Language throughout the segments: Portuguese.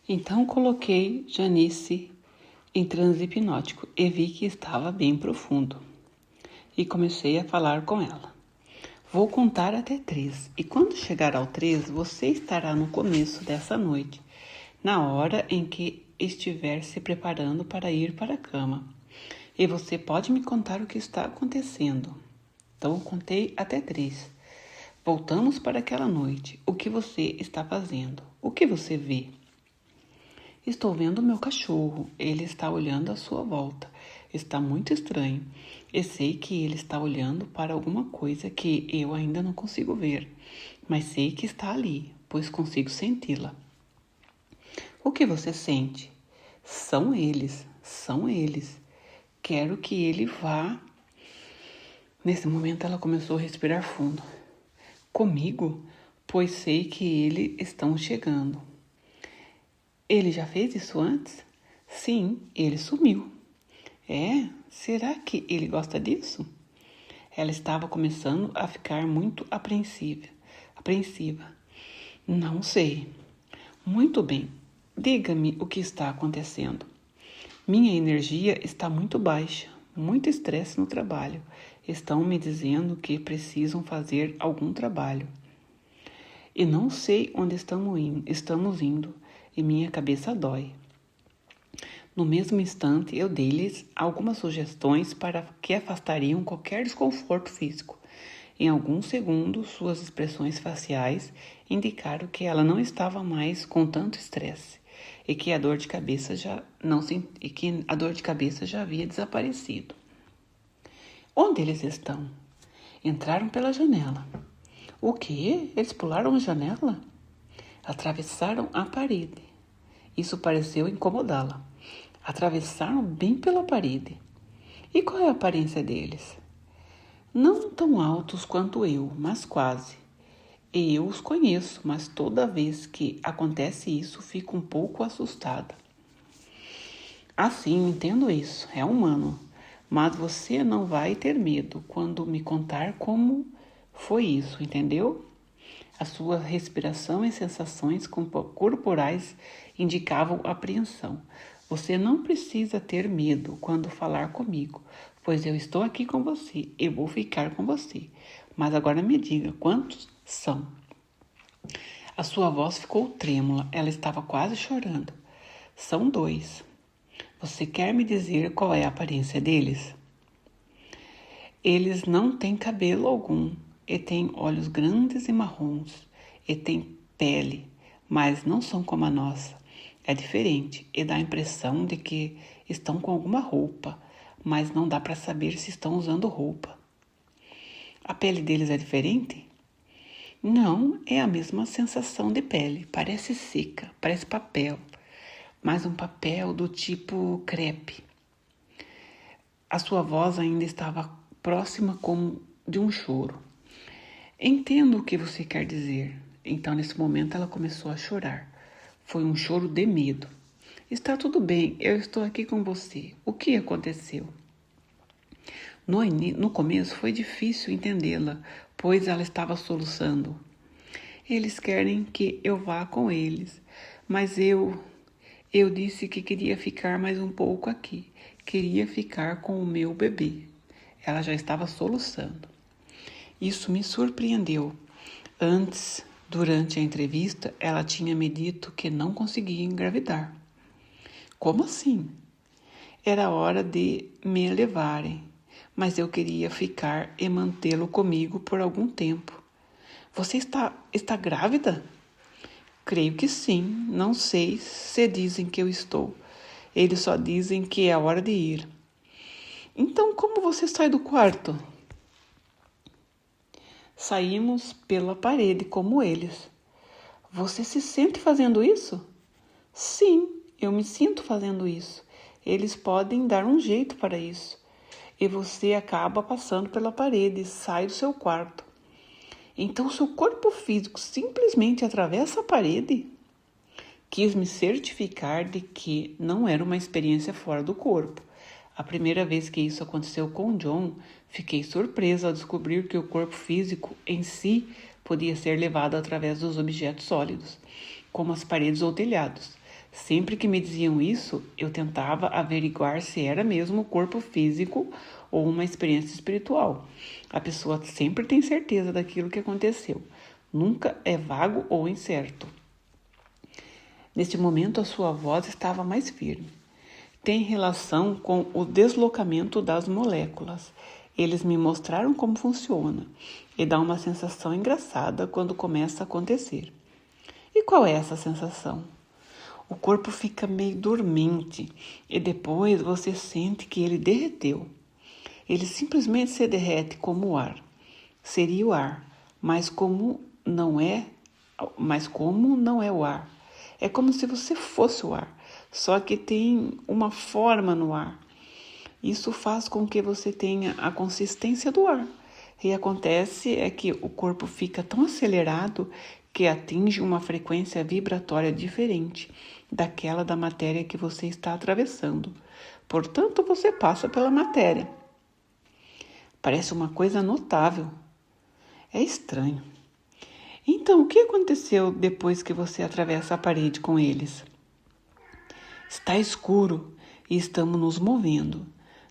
Então coloquei Janice em transe hipnótico e vi que estava bem profundo. E comecei a falar com ela. Vou contar até 3, e quando chegar ao 3, você estará no começo dessa noite, na hora em que estiver se preparando para ir para a cama. E você pode me contar o que está acontecendo. Então eu contei até 3. Voltamos para aquela noite. O que você está fazendo? O que você vê? Estou vendo meu cachorro. Ele está olhando à sua volta. Está muito estranho. Eu sei que ele está olhando para alguma coisa que eu ainda não consigo ver, mas sei que está ali, pois consigo senti-la. O que você sente? São eles, são eles. Quero que ele vá. Nesse momento ela começou a respirar fundo. Comigo? Pois sei que eles estão chegando. Ele já fez isso antes? Sim, ele sumiu. É? Será que ele gosta disso? Ela estava começando a ficar muito apreensiva. Não sei. Muito bem. Diga-me o que está acontecendo. Minha energia está muito baixa, muito estresse no trabalho. Estão me dizendo que precisam fazer algum trabalho. E não sei onde estamos indo e minha cabeça dói. No mesmo instante, eu dei-lhes algumas sugestões para que afastariam qualquer desconforto físico. Em alguns segundos, suas expressões faciais indicaram que ela não estava mais com tanto estresse e que a dor de cabeça já havia desaparecido. Onde eles estão? Entraram pela janela. O quê? Eles pularam a janela? Atravessaram a parede. Isso pareceu incomodá-la. Atravessaram bem pela parede. E qual é a aparência deles? Não tão altos quanto eu, mas quase. E eu os conheço, mas toda vez que acontece isso, fico um pouco assustada. Sim, entendo isso, é humano. Mas você não vai ter medo quando me contar como foi isso, entendeu? A sua respiração e sensações corporais indicavam apreensão. Você não precisa ter medo quando falar comigo, pois eu estou aqui com você. Eu vou ficar com você. Mas agora me diga, quantos são? A sua voz ficou trêmula. Ela estava quase chorando. São 2. Você quer me dizer qual é a aparência deles? Eles não têm cabelo algum, e têm olhos grandes e marrons, e têm pele, mas não são como a nossa. É diferente e dá a impressão de que estão com alguma roupa, mas não dá para saber se estão usando roupa. A pele deles é diferente? Não, é a mesma sensação de pele, parece seca, parece papel, mas um papel do tipo crepe. A sua voz ainda estava próxima como de um choro. Entendo o que você quer dizer. Então, nesse momento, ela começou a chorar. Foi um choro de medo. Está tudo bem, eu estou aqui com você. O que aconteceu? No começo foi difícil entendê-la, pois ela estava soluçando. Eles querem que eu vá com eles, mas eu disse que queria ficar mais um pouco aqui. Queria ficar com o meu bebê. Ela já estava soluçando. Isso me surpreendeu. Antes, durante a entrevista, ela tinha me dito que não conseguia engravidar. Como assim? Era hora de me levarem, mas eu queria ficar e mantê-lo comigo por algum tempo. Você está grávida? Creio que sim. Não sei se dizem que eu estou. Eles só dizem que é hora de ir. Então, como você sai do quarto? Saímos pela parede como eles. Você se sente fazendo isso? Sim, eu me sinto fazendo isso. Eles podem dar um jeito para isso. E você acaba passando pela parede e sai do seu quarto. Então seu corpo físico simplesmente atravessa a parede? Quis me certificar de que não era uma experiência fora do corpo. A primeira vez que isso aconteceu com John, fiquei surpresa ao descobrir que o corpo físico em si podia ser levado através dos objetos sólidos, como as paredes ou telhados, Sempre que me diziam isso, eu tentava averiguar se era mesmo o corpo físico ou uma experiência espiritual. A pessoa sempre tem certeza daquilo que aconteceu. Nunca é vago ou incerto. Neste momento, a sua voz estava mais firme. Tem relação com o deslocamento das moléculas. Eles me mostraram como funciona e dá uma sensação engraçada quando começa a acontecer. E qual é essa sensação? O corpo fica meio dormente e depois você sente que ele derreteu. Ele simplesmente se derrete como o ar. Seria o ar, mas como não é o ar. É como se você fosse o ar, só que tem uma forma no ar. Isso faz com que você tenha a consistência do ar. E acontece é que o corpo fica tão acelerado que atinge uma frequência vibratória diferente daquela da matéria que você está atravessando. Portanto, você passa pela matéria. Parece uma coisa notável. É estranho. Então, o que aconteceu depois que você atravessa a parede com eles? Está escuro e estamos nos movendo.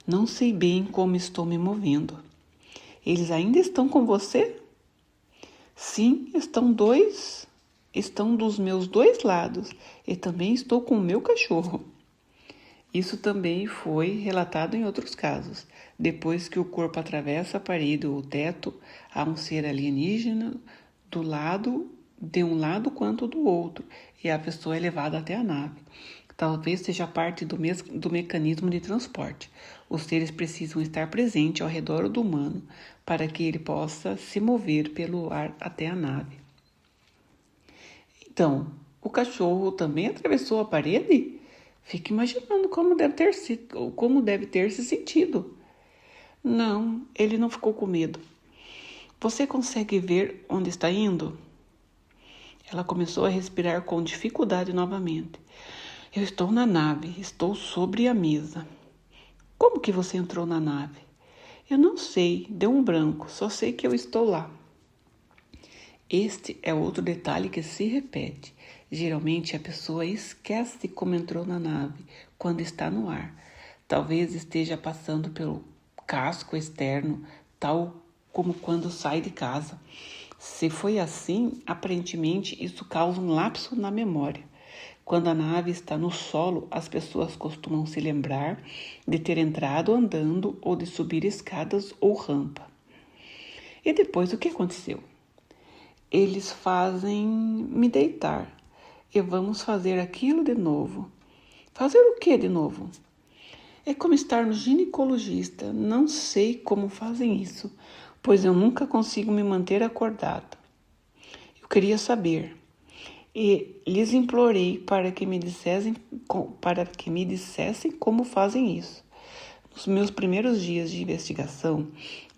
Não sei bem como estou me movendo. Eles ainda estão com você? Sim, estão dos meus dois lados e também estou com o meu cachorro. Isso também foi relatado em outros casos. Depois que o corpo atravessa a parede ou o teto, há um ser alienígena de um lado quanto do outro, e a pessoa é levada até a nave. Talvez seja parte do mecanismo de transporte. Os seres precisam estar presentes ao redor do humano para que ele possa se mover pelo ar até a nave. Então, o cachorro também atravessou a parede? Fico imaginando como deve ter se sentido. Não, ele não ficou com medo. Você consegue ver onde está indo? Ela começou a respirar com dificuldade novamente. Eu estou na nave, estou sobre a mesa. Como que você entrou na nave? Eu não sei, deu um branco, só sei que eu estou lá. Este é outro detalhe que se repete. Geralmente a pessoa esquece como entrou na nave quando está no ar. Talvez esteja passando pelo casco externo, tal como quando sai de casa. Se foi assim, aparentemente isso causa um lapso na memória. Quando a nave está no solo, as pessoas costumam se lembrar de ter entrado andando ou de subir escadas ou rampa. E depois o que aconteceu? Eles fazem me deitar e vamos fazer aquilo de novo. Fazer o que de novo? É como estar no ginecologista. Não sei como fazem isso, pois eu nunca consigo me manter acordado. Eu queria saber e lhes implorei para que me dissessem como fazem isso. Nos meus primeiros dias de investigação,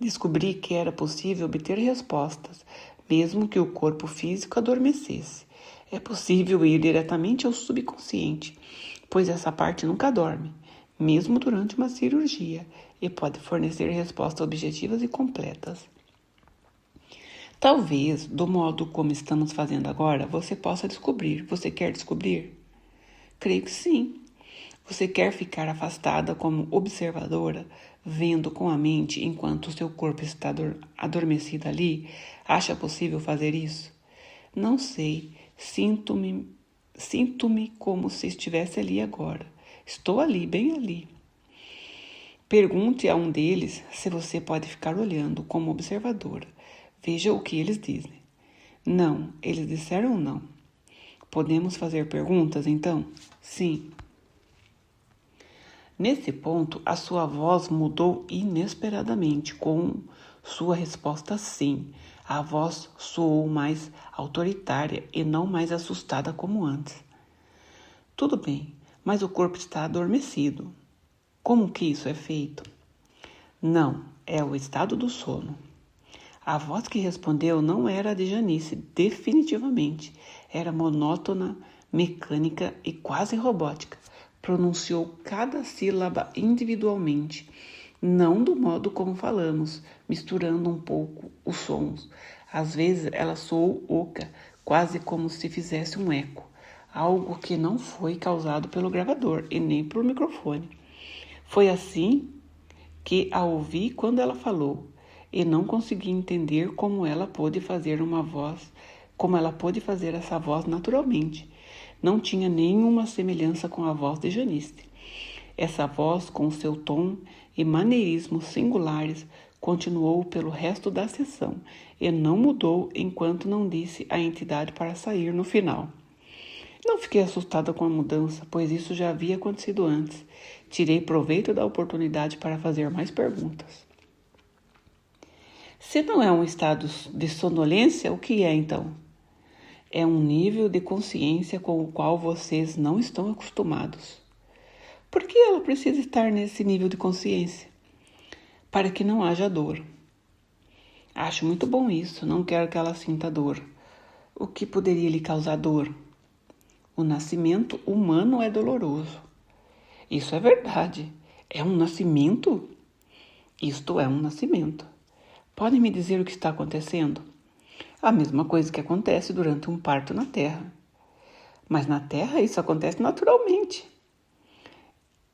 descobri que era possível obter respostas, mesmo que o corpo físico adormecesse. É possível ir diretamente ao subconsciente, pois essa parte nunca dorme, mesmo durante uma cirurgia, e pode fornecer respostas objetivas e completas. Talvez, do modo como estamos fazendo agora, você possa descobrir. Você quer descobrir? Creio que sim. Você quer ficar afastada como observadora, vendo com a mente enquanto o seu corpo está adormecido ali? Acha possível fazer isso? Não sei. Sinto-me como se estivesse ali agora. Estou ali, bem ali. Pergunte a um deles se você pode ficar olhando como observadora. Veja o que eles dizem. Não, eles disseram não. Podemos fazer perguntas, então? Sim. Nesse ponto, a sua voz mudou inesperadamente com sua resposta sim. A voz soou mais autoritária e não mais assustada como antes. Tudo bem, mas o corpo está adormecido. Como que isso é feito? Não, é o estado do sono. A voz que respondeu não era a de Janice, definitivamente. Era monótona, mecânica e quase robótica. Pronunciou cada sílaba individualmente, não do modo como falamos, misturando um pouco os sons. Às vezes ela soou oca, quase como se fizesse um eco. algo que não foi causado pelo gravador e nem pelo microfone. Foi assim que a ouvi quando ela falou, e não consegui entender como ela pôde fazer essa voz naturalmente. Não tinha nenhuma semelhança com a voz de Janice. Essa voz, com seu tom e maneirismos singulares, continuou pelo resto da sessão e não mudou enquanto não disse à entidade para sair no final. Não fiquei assustada com a mudança, pois isso já havia acontecido antes. Tirei proveito da oportunidade para fazer mais perguntas. Se não é um estado de sonolência, o que é então? É um nível de consciência com o qual vocês não estão acostumados. Por que ela precisa estar nesse nível de consciência? Para que não haja dor. Acho muito bom isso, não quero que ela sinta dor. O que poderia lhe causar dor? O nascimento humano é doloroso. Isso é verdade. É um nascimento? Isto é um nascimento. Podem me dizer o que está acontecendo? A mesma coisa que acontece durante um parto na Terra. Mas na Terra isso acontece naturalmente.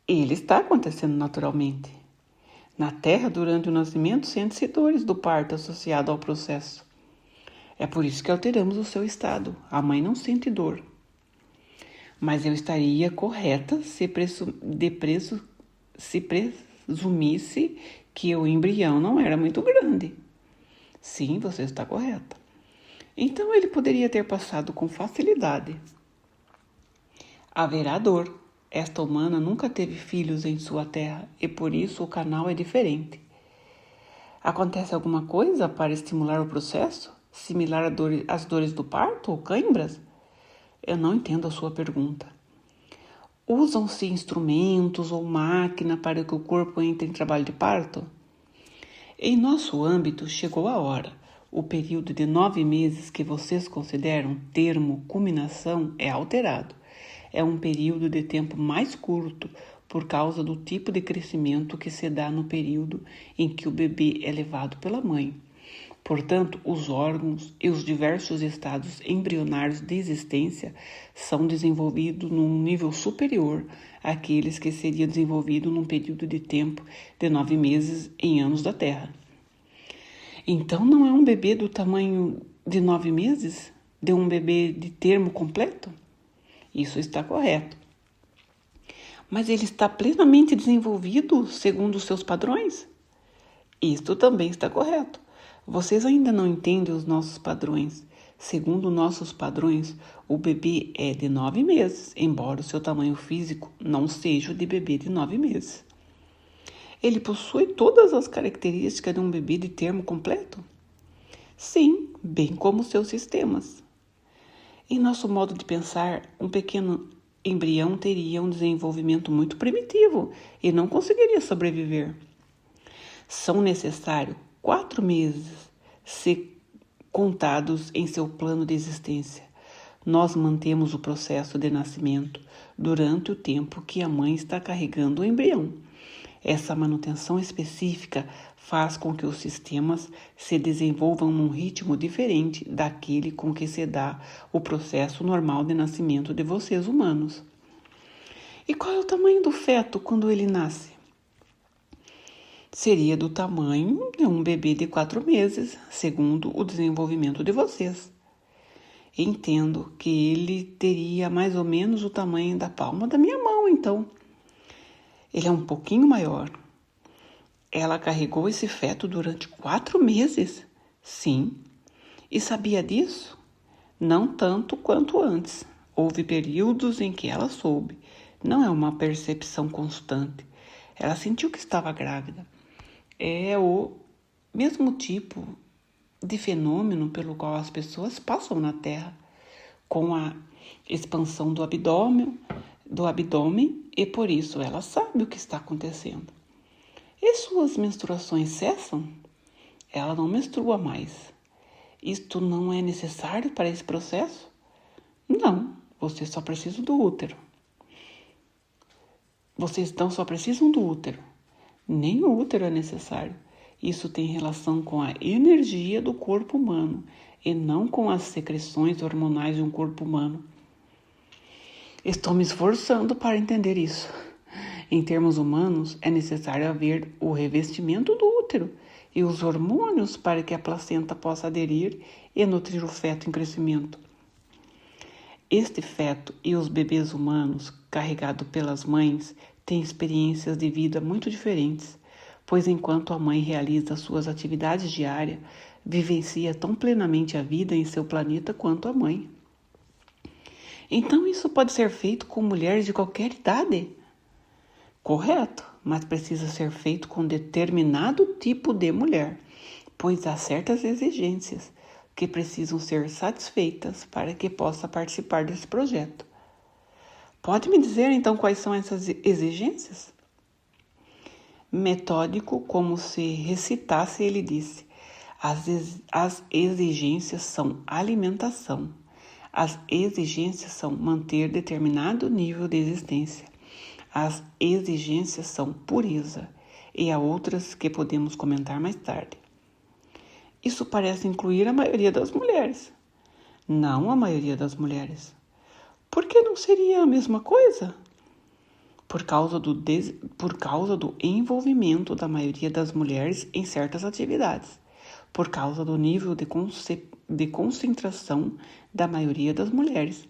Ele está acontecendo naturalmente. Na Terra, durante o nascimento, sente-se dores do parto associado ao processo. É por isso que alteramos o seu estado. A mãe não sente dor. Mas eu estaria correta se presumisse que o embrião não era muito grande. Sim, você está correta. Então ele poderia ter passado com facilidade. Haverá dor. Esta humana nunca teve filhos em sua terra e por isso o canal é diferente. Acontece alguma coisa para estimular o processo? Similar às dores do parto ou cãibras? Eu não entendo a sua pergunta. Usam-se instrumentos ou máquina para que o corpo entre em trabalho de parto? Em nosso âmbito, chegou a hora. O período de 9 meses que vocês consideram termo culminação é alterado. É um período de tempo mais curto por causa do tipo de crescimento que se dá no período em que o bebê é levado pela mãe. Portanto, os órgãos e os diversos estados embrionários de existência são desenvolvidos num nível superior àqueles que seriam desenvolvidos num período de tempo de 9 meses em anos da Terra. Então, não é um bebê do tamanho de 9 meses? De um bebê de termo completo? Isso está correto. Mas ele está plenamente desenvolvido segundo os seus padrões? Isto também está correto. Vocês ainda não entendem os nossos padrões. Segundo nossos padrões, o bebê é de 9 meses, embora o seu tamanho físico não seja o de bebê de 9 meses. Ele possui todas as características de um bebê de termo completo? Sim, bem como seus sistemas. Em nosso modo de pensar, um pequeno embrião teria um desenvolvimento muito primitivo e não conseguiria sobreviver. São necessários 4 meses ser contados em seu plano de existência. Nós mantemos o processo de nascimento durante o tempo que a mãe está carregando o embrião. Essa manutenção específica faz com que os sistemas se desenvolvam num ritmo diferente daquele com que se dá o processo normal de nascimento de vocês humanos. E qual é o tamanho do feto quando ele nasce? Seria do tamanho de um bebê de 4 meses, segundo o desenvolvimento de vocês. Entendo que ele teria mais ou menos o tamanho da palma da minha mão, então. Ele é um pouquinho maior. Ela carregou esse feto durante 4 meses? Sim. E sabia disso? Não tanto quanto antes. Houve períodos em que ela soube. Não é uma percepção constante. Ela sentiu que estava grávida. É o mesmo tipo de fenômeno pelo qual as pessoas passam na Terra, com a expansão do abdômen, e por isso ela sabe o que está acontecendo. E suas menstruações cessam? Ela não menstrua mais. Isto não é necessário para esse processo? Não, você só precisa do útero. Vocês então só precisam do útero. Nem o útero é necessário. Isso tem relação com a energia do corpo humano e não com as secreções hormonais de um corpo humano. Estou me esforçando para entender isso. Em termos humanos, é necessário haver o revestimento do útero e os hormônios para que a placenta possa aderir e nutrir o feto em crescimento. Este feto e os bebês humanos, carregados pelas mães, têm experiências de vida muito diferentes, pois enquanto a mãe realiza suas atividades diárias, vivencia tão plenamente a vida em seu planeta quanto a mãe. Então isso pode ser feito com mulheres de qualquer idade? Correto, mas precisa ser feito com determinado tipo de mulher, pois há certas exigências que precisam ser satisfeitas para que possa participar desse projeto. Pode me dizer então quais são essas exigências? Metódico, como se recitasse, ele disse: as exigências são alimentação, as exigências são manter determinado nível de existência, as exigências são pureza e há outras que podemos comentar mais tarde. Isso parece incluir a maioria das mulheres. Não a maioria das mulheres. Por que não seria a mesma coisa? Por causa do envolvimento da maioria das mulheres em certas atividades. Por causa do nível de concentração da maioria das mulheres.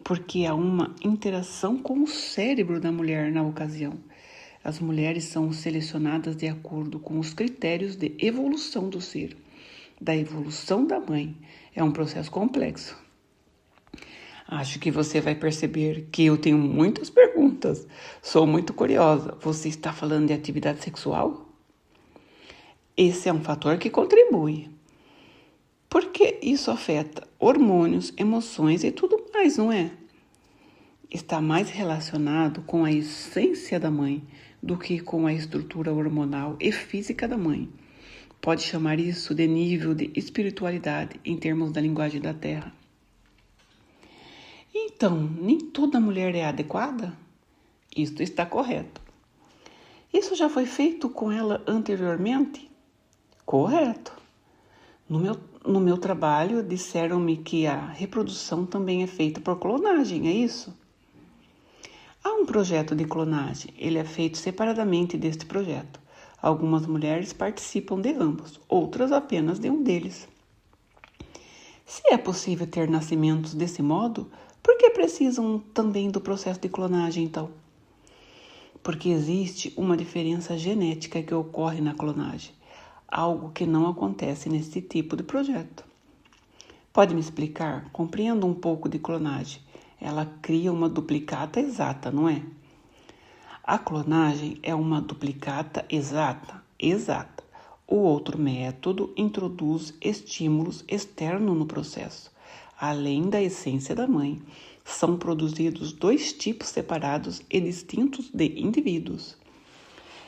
Porque há uma interação com o cérebro da mulher na ocasião. As mulheres são selecionadas de acordo com os critérios de evolução do ser. Da evolução da mãe. É um processo complexo. Acho que você vai perceber que eu tenho muitas perguntas. Sou muito curiosa. Você está falando de atividade sexual? Esse é um fator que contribui. Porque isso afeta hormônios, emoções e tudo mais, não é? Está mais relacionado com a essência da mãe do que com a estrutura hormonal e física da mãe. Pode chamar isso de nível de espiritualidade em termos da linguagem da Terra. Então, nem toda mulher é adequada? Isto está correto. Isso já foi feito com ela anteriormente? Correto. No meu trabalho, disseram-me que a reprodução também é feita por clonagem, é isso? Há um projeto de clonagem, ele é feito separadamente deste projeto. Algumas mulheres participam de ambos, outras apenas de um deles. Se é possível ter nascimentos desse modo, por que precisam também do processo de clonagem, então? Porque existe uma diferença genética que ocorre na clonagem, algo que não acontece nesse tipo de projeto. Pode me explicar? Compreendo um pouco de clonagem. Ela cria uma duplicata exata, não é? A clonagem é uma duplicata exata. O outro método introduz estímulos externos no processo. Além da essência da mãe, são produzidos dois tipos separados e distintos de indivíduos.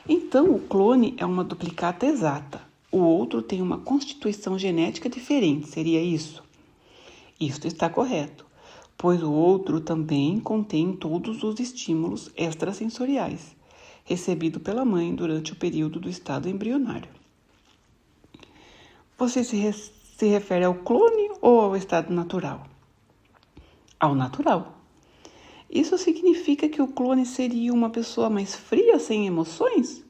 Então, o clone é uma duplicata exata. O outro tem uma constituição genética diferente, seria isso? Isto está correto, pois o outro também contém todos os estímulos extrasensoriais recebidos pela mãe durante o período do estado embrionário. Você se refere ao clone ou ao estado natural? Ao natural. Isso significa que o clone seria uma pessoa mais fria, sem emoções?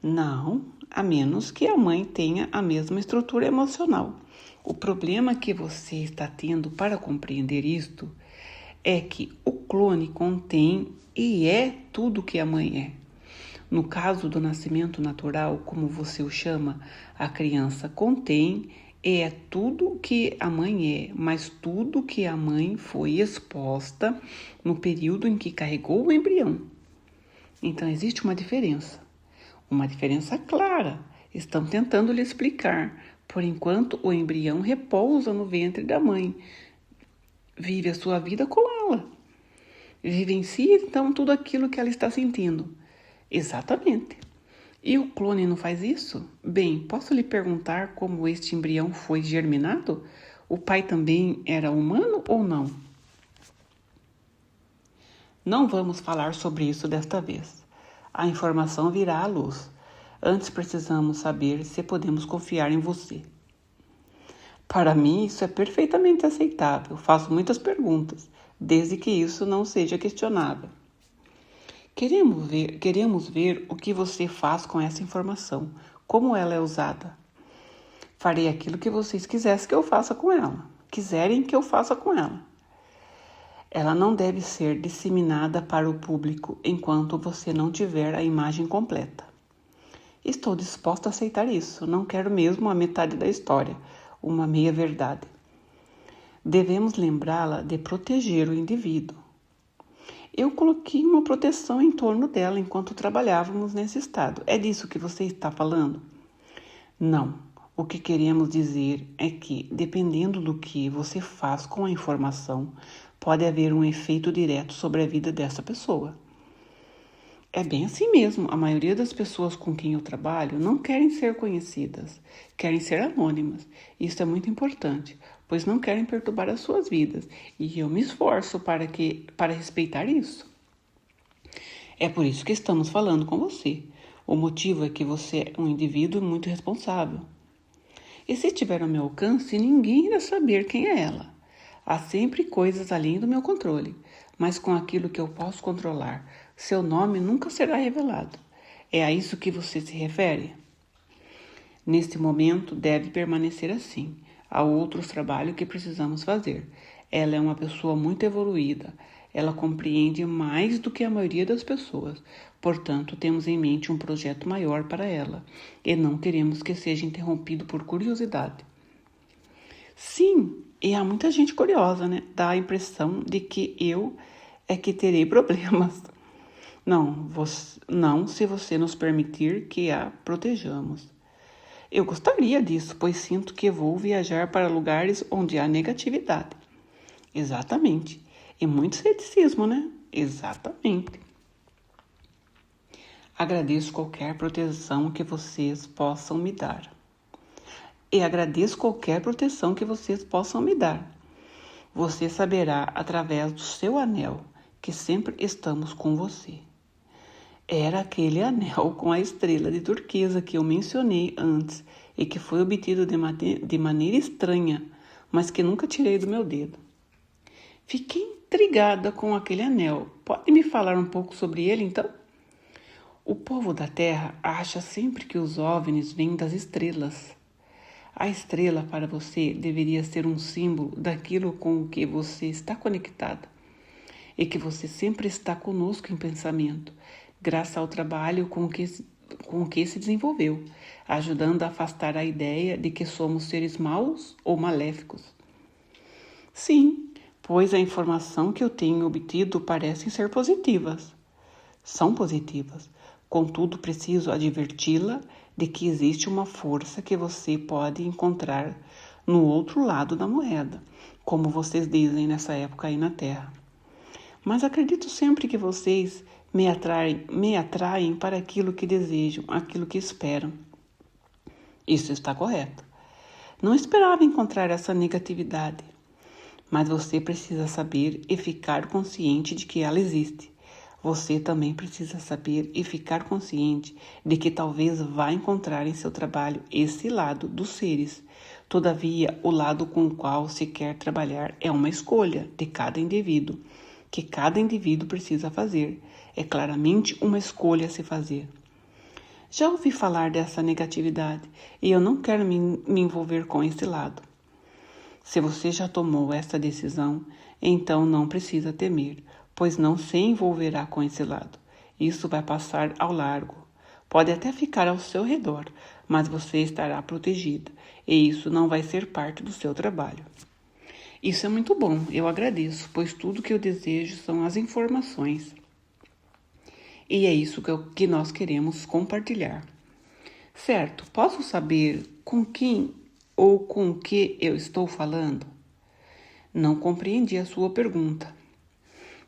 Não, a menos que a mãe tenha a mesma estrutura emocional. O problema que você está tendo para compreender isto é que o clone contém e é tudo que a mãe é. No caso do nascimento natural, como você o chama, a criança contém e é tudo que a mãe é, mas tudo que a mãe foi exposta no período em que carregou o embrião. Então existe uma diferença clara. Estão tentando lhe explicar. Por enquanto, o embrião repousa no ventre da mãe. Vive a sua vida com ela. Vivencia, então, tudo aquilo que ela está sentindo. Exatamente. E o clone não faz isso? Bem, posso lhe perguntar como este embrião foi germinado? O pai também era humano ou não? Não vamos falar sobre isso desta vez. A informação virá à luz. Antes precisamos saber se podemos confiar em você. Para mim, isso é perfeitamente aceitável. Faço muitas perguntas. desde que isso não seja questionável. Queremos ver o que você faz com essa informação, como ela é usada. Farei aquilo que vocês quisessem que eu faça com ela. Quiserem que eu faça com ela. Ela não deve ser disseminada para o público enquanto você não tiver a imagem completa. Estou disposta a aceitar isso. Não quero mesmo a metade da história, uma meia-verdade. Devemos lembrá-la de proteger o indivíduo. Eu coloquei uma proteção em torno dela enquanto trabalhávamos nesse estado. É disso que você está falando? Não. O que queremos dizer é que, dependendo do que você faz com a informação, pode haver um efeito direto sobre a vida dessa pessoa. É bem assim mesmo. A maioria das pessoas com quem eu trabalho não querem ser conhecidas, querem ser anônimas. Isso é muito importante, pois não querem perturbar as suas vidas, e eu me esforço para respeitar isso. É por isso que estamos falando com você. O motivo é que você é um indivíduo muito responsável. E se estiver ao meu alcance, ninguém irá saber quem é ela. Há sempre coisas além do meu controle, mas com aquilo que eu posso controlar, seu nome nunca será revelado. É a isso que você se refere? Neste momento, deve permanecer assim. Há outros trabalhos que precisamos fazer. Ela é uma pessoa muito evoluída. Ela compreende mais do que a maioria das pessoas. Portanto, temos em mente um projeto maior para ela e não queremos que seja interrompido por curiosidade. Sim, e há muita gente curiosa, né? Dá a impressão de que eu é que terei problemas. Não, se você nos permitir que a protejamos. Eu gostaria disso, pois sinto que vou viajar para lugares onde há negatividade. Exatamente. E muito ceticismo, né? Exatamente. Agradeço qualquer proteção que vocês possam me dar. Você saberá através do seu anel que sempre estamos com você. Era aquele anel com a estrela de turquesa que eu mencionei antes e que foi obtido de maneira estranha, mas que nunca tirei do meu dedo. Fiquei intrigada com aquele anel. Pode me falar um pouco sobre ele, então? O povo da Terra acha sempre que os OVNIs vêm das estrelas. A estrela para você deveria ser um símbolo daquilo com o que você está conectado e que você sempre está conosco em pensamento, graças ao trabalho com o que se desenvolveu, ajudando a afastar a ideia de que somos seres maus ou maléficos. Sim, pois a informação que eu tenho obtido parecem ser positivas. São positivas. Contudo, preciso adverti-la de que existe uma força que você pode encontrar no outro lado da moeda, como vocês dizem nessa época aí na Terra. Mas acredito sempre que vocês me atraem para aquilo que desejam, aquilo que esperam. Isso está correto. Não esperava encontrar essa negatividade, mas você precisa saber e ficar consciente de que ela existe. Você também precisa saber e ficar consciente de que talvez vá encontrar em seu trabalho esse lado dos seres. Todavia, o lado com o qual se quer trabalhar é uma escolha de cada indivíduo, que cada indivíduo precisa fazer. É claramente uma escolha a se fazer. Já ouvi falar dessa negatividade e eu não quero me envolver com esse lado. Se você já tomou essa decisão, então não precisa temer, pois não se envolverá com esse lado. Isso vai passar ao largo. Pode até ficar ao seu redor, mas você estará protegida e isso não vai ser parte do seu trabalho. Isso é muito bom, eu agradeço, pois tudo que eu desejo são as informações. E é isso que nós queremos compartilhar. Certo, posso saber com quem ou com que eu estou falando? Não compreendi a sua pergunta.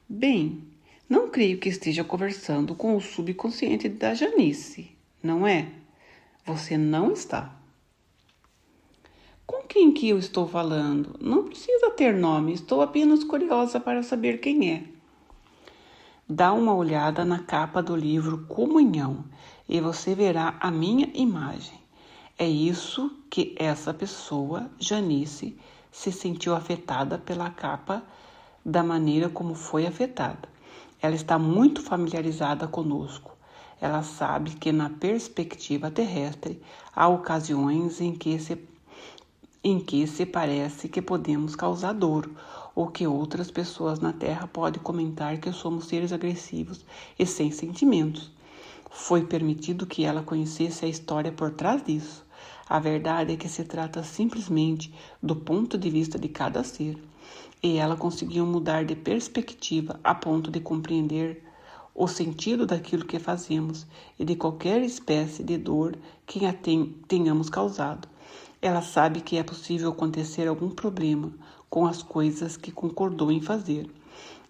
Bem, não creio que esteja conversando com o subconsciente da Janice, não é? Você não está. Com quem que eu estou falando? Não precisa ter nome, estou apenas curiosa para saber quem é. Dá uma olhada na capa do livro Comunhão e você verá a minha imagem. É isso que essa pessoa, Janice, se sentiu afetada pela capa da maneira como foi afetada. Ela está muito familiarizada conosco. Ela sabe que na perspectiva terrestre há ocasiões em que se parece que podemos causar dor, ou que outras pessoas na Terra podem comentar que somos seres agressivos e sem sentimentos. Foi permitido que ela conhecesse a história por trás disso. A verdade é que se trata simplesmente do ponto de vista de cada ser. E ela conseguiu mudar de perspectiva a ponto de compreender o sentido daquilo que fazemos e de qualquer espécie de dor que a tenhamos causado. Ela sabe que é possível acontecer algum problema com as coisas que concordou em fazer.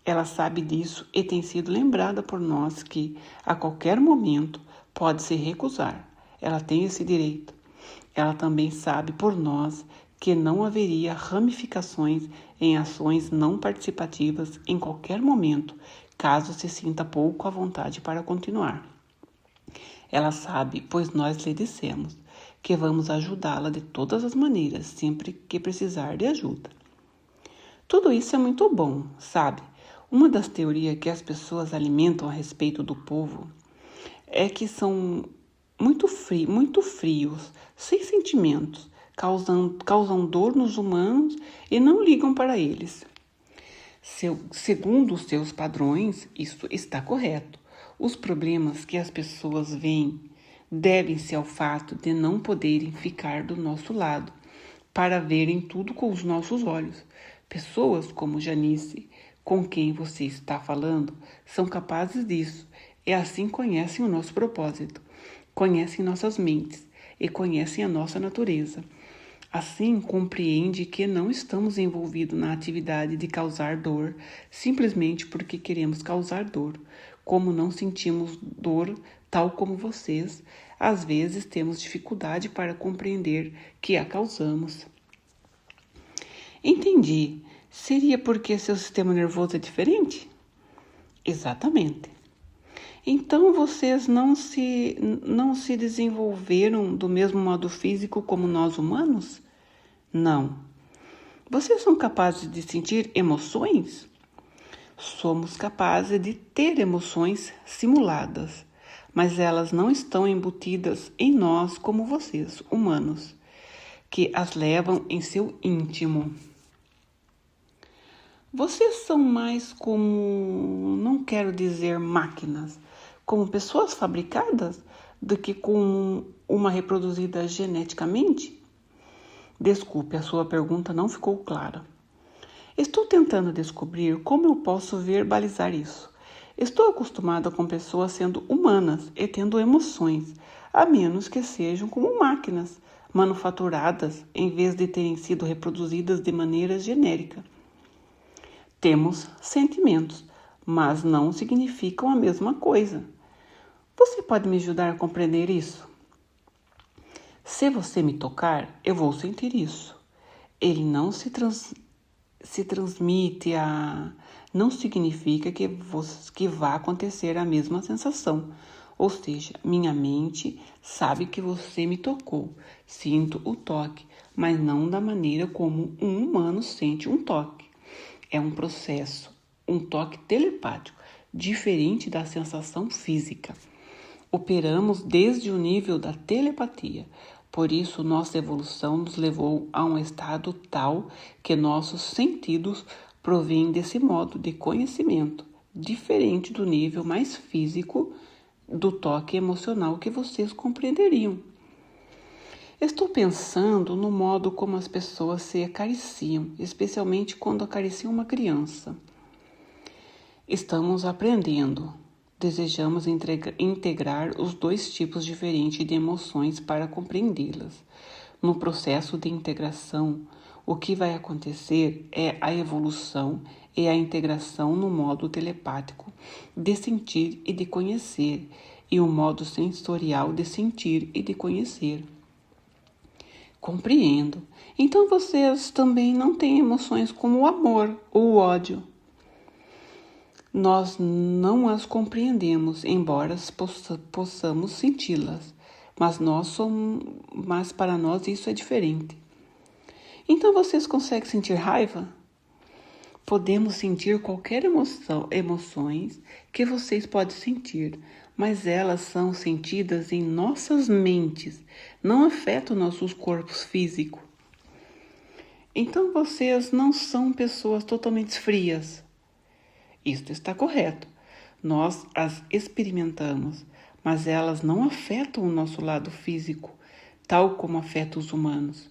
Ela sabe disso e tem sido lembrada por nós que, a qualquer momento, pode se recusar. Ela tem esse direito. Ela também sabe por nós que não haveria ramificações em ações não participativas em qualquer momento, caso se sinta pouco à vontade para continuar. Ela sabe, pois nós lhe dissemos, que vamos ajudá-la de todas as maneiras, sempre que precisar de ajuda. Tudo isso é muito bom, sabe? Uma das teorias que as pessoas alimentam a respeito do povo é que são muito frios, sem sentimentos, causam dor nos humanos e não ligam para eles. Segundo os seus padrões, isso está correto. Os problemas que as pessoas veem devem-se ao fato de não poderem ficar do nosso lado para verem tudo com os nossos olhos. Pessoas como Janice, com quem você está falando, são capazes disso e assim conhecem o nosso propósito, conhecem nossas mentes e conhecem a nossa natureza. Assim, compreende que não estamos envolvidos na atividade de causar dor simplesmente porque queremos causar dor. Como não sentimos dor tal como vocês, às vezes temos dificuldade para compreender que a causamos. Entendi. Seria porque seu sistema nervoso é diferente? Exatamente. Então vocês não se desenvolveram do mesmo modo físico como nós humanos? Não. Vocês são capazes de sentir emoções? Somos capazes de ter emoções simuladas, mas elas não estão embutidas em nós como vocês, humanos, que as levam em seu íntimo. Vocês são mais como, não quero dizer máquinas, como pessoas fabricadas do que como uma reproduzida geneticamente? Desculpe, a sua pergunta não ficou clara. Estou tentando descobrir como eu posso verbalizar isso. Estou acostumada com pessoas sendo humanas e tendo emoções, a menos que sejam como máquinas, manufaturadas em vez de terem sido reproduzidas de maneira genérica. Temos sentimentos, mas não significam a mesma coisa. Você pode me ajudar a compreender isso? Se você me tocar, eu vou sentir isso. Ele não se transmite não significa que vá acontecer a mesma sensação. Ou seja, minha mente sabe que você me tocou. Sinto o toque, mas não da maneira como um humano sente um toque. É um processo, um toque telepático, diferente da sensação física. Operamos desde o nível da telepatia. Por isso, nossa evolução nos levou a um estado tal que nossos sentidos provêm desse modo de conhecimento, diferente do nível mais físico do toque emocional que vocês compreenderiam. Estou pensando no modo como as pessoas se acariciam, especialmente quando acariciam uma criança. Estamos aprendendo. Desejamos integrar os dois tipos diferentes de emoções para compreendê-las. No processo de integração, o que vai acontecer é a evolução e a integração no modo telepático de sentir e de conhecer e o modo sensorial de sentir e de conhecer. Compreendo. Então vocês também não têm emoções como o amor ou o ódio. Nós não as compreendemos, embora possamos senti-las, mas para nós isso é diferente. Então vocês conseguem sentir raiva? Podemos sentir qualquer emoções que vocês podem sentir, mas elas são sentidas em nossas mentes, não afetam nossos corpos físicos. Então vocês não são pessoas totalmente frias. Isto está correto. Nós as experimentamos, mas elas não afetam o nosso lado físico, tal como afeta os humanos.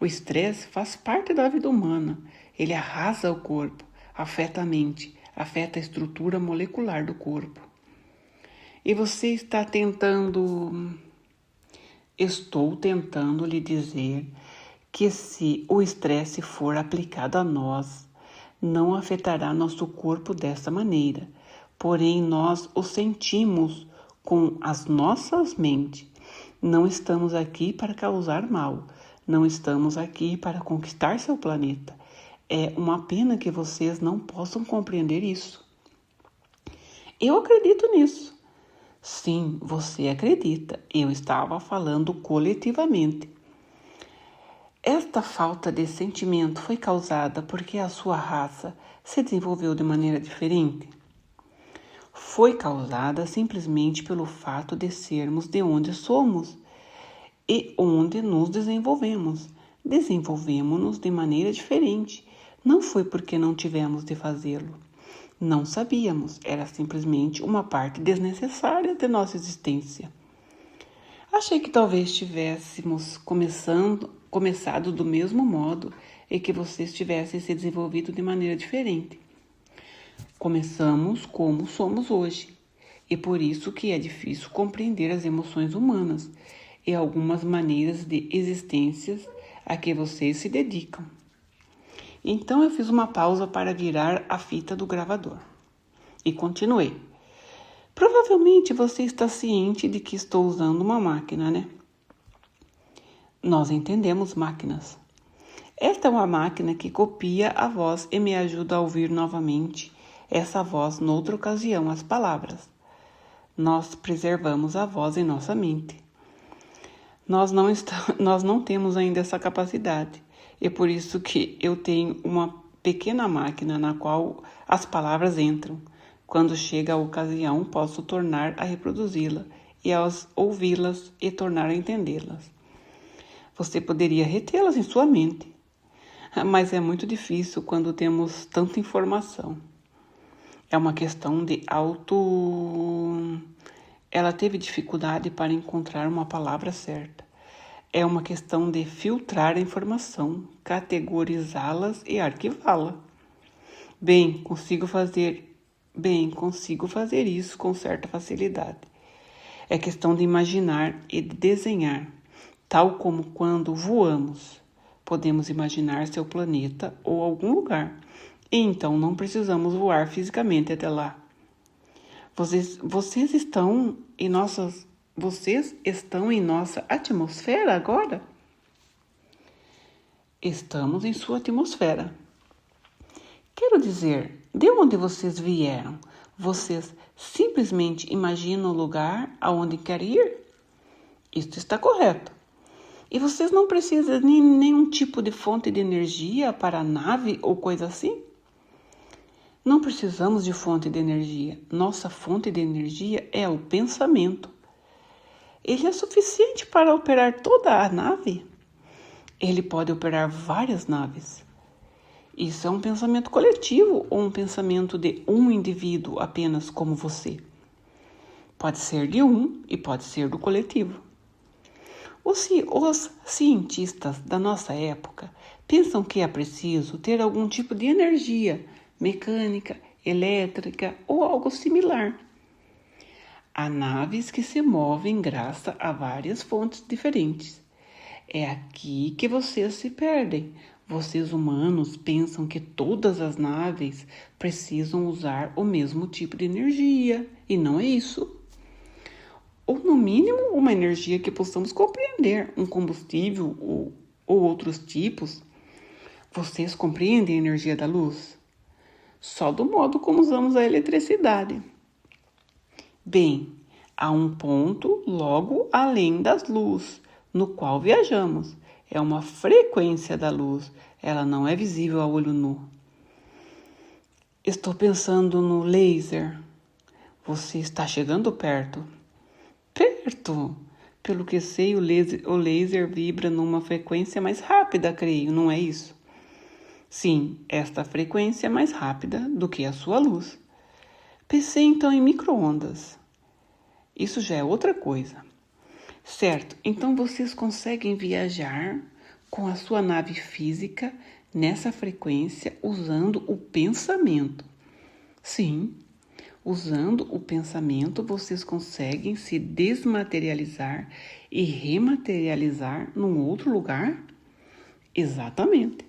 O estresse faz parte da vida humana. Ele arrasa o corpo, afeta a mente, afeta a estrutura molecular do corpo. E você está Estou tentando lhe dizer que se o estresse for aplicado a nós, não afetará nosso corpo dessa maneira. Porém, nós o sentimos com as nossas mentes. Não estamos aqui para causar mal. Não estamos aqui para conquistar seu planeta. É uma pena que vocês não possam compreender isso. Eu acredito nisso. Sim, você acredita. Eu estava falando coletivamente. Esta falta de sentimento foi causada porque a sua raça se desenvolveu de maneira diferente? Foi causada simplesmente pelo fato de sermos de onde somos e onde nos desenvolvemos. Desenvolvemos-nos de maneira diferente. Não foi porque não tivemos de fazê-lo. Não sabíamos, era simplesmente uma parte desnecessária de nossa existência. Achei que talvez tivéssemos começado do mesmo modo e que vocês tivessem se desenvolvido de maneira diferente. Começamos como somos hoje, e por isso que é difícil compreender as emoções humanas e algumas maneiras de existências a que vocês se dedicam. Então eu fiz uma pausa para virar a fita do gravador e continuei. Provavelmente você está ciente de que estou usando uma máquina, né? Nós entendemos máquinas. Esta é uma máquina que copia a voz e me ajuda a ouvir novamente essa voz noutra ocasião, as palavras. Nós preservamos a voz em nossa mente. Nós não temos ainda essa capacidade. É por isso que eu tenho uma pequena máquina na qual as palavras entram. Quando chega a ocasião, posso tornar a reproduzi-la e a ouvi-las e tornar a entendê-las. Você poderia retê-las em sua mente, mas é muito difícil quando temos tanta informação. É uma questão de Ela teve dificuldade para encontrar uma palavra certa. É uma questão de filtrar a informação, categorizá-las e arquivá-la. Consigo fazer isso com certa facilidade. É questão de imaginar e de desenhar, tal como quando voamos. Podemos imaginar seu planeta ou algum lugar, e então não precisamos voar fisicamente até lá. Vocês estão em nossa atmosfera agora? Estamos em sua atmosfera. Quero dizer, de onde vocês vieram? Vocês simplesmente imaginam o lugar aonde querem ir? Isto está correto. E vocês não precisam de nenhum tipo de fonte de energia para a nave ou coisa assim? Não precisamos de fonte de energia. Nossa fonte de energia é o pensamento. Ele é suficiente para operar toda a nave? Ele pode operar várias naves. Isso é um pensamento coletivo ou um pensamento de um indivíduo apenas como você? Pode ser de um e pode ser do coletivo. Os cientistas da nossa época pensam que é preciso ter algum tipo de energia mecânica, elétrica ou algo similar. Há naves que se movem graças a várias fontes diferentes. É aqui que vocês se perdem. Vocês humanos pensam que todas as naves precisam usar o mesmo tipo de energia, e não é isso. Ou, no mínimo, uma energia que possamos compreender, um combustível ou outros tipos. Vocês compreendem a energia da luz? Só do modo como usamos a eletricidade. Há um ponto logo além das luzes, no qual viajamos. É uma frequência da luz, ela não é visível a olho nu. Estou pensando no laser. Você está chegando perto. Perto! Pelo que sei, o laser vibra numa frequência mais rápida, creio, não é isso? Sim, esta frequência é mais rápida do que a sua luz. Pensei então em micro-ondas. Isso já é outra coisa. Certo, então vocês conseguem viajar com a sua nave física nessa frequência usando o pensamento. Sim, usando o pensamento vocês conseguem se desmaterializar e rematerializar num outro lugar? Exatamente.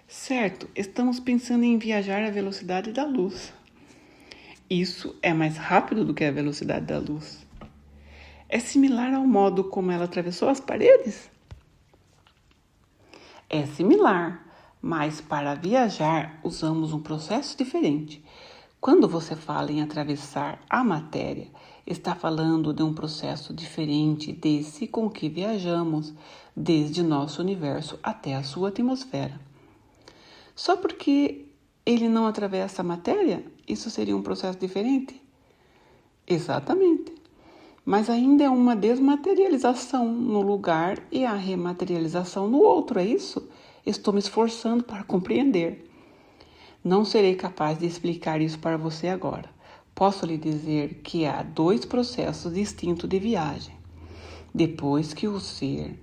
Certo, estamos pensando em viajar à velocidade da luz. Isso é mais rápido do que a velocidade da luz. É similar ao modo como ela atravessou as paredes? É similar, mas para viajar usamos um processo diferente. Quando você fala em atravessar a matéria, está falando de um processo diferente desse com que viajamos desde nosso universo até a sua atmosfera. Só porque ele não atravessa a matéria, isso seria um processo diferente? Exatamente. Mas ainda é uma desmaterialização no lugar e a rematerialização no outro, é isso? Estou me esforçando para compreender. Não serei capaz de explicar isso para você agora. Posso lhe dizer que há dois processos distintos de viagem. Depois que o ser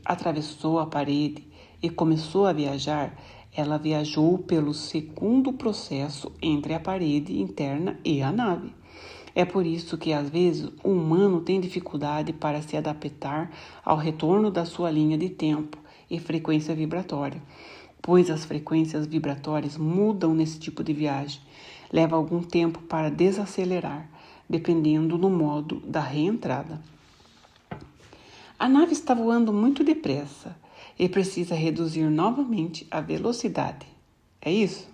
atravessou a parede e começou a viajar, ela viajou pelo segundo processo entre a parede interna e a nave. É por isso que, às vezes, o humano tem dificuldade para se adaptar ao retorno da sua linha de tempo e frequência vibratória, pois as frequências vibratórias mudam nesse tipo de viagem. Leva algum tempo para desacelerar, dependendo do modo da reentrada. A nave está voando muito depressa e precisa reduzir novamente a velocidade. É isso?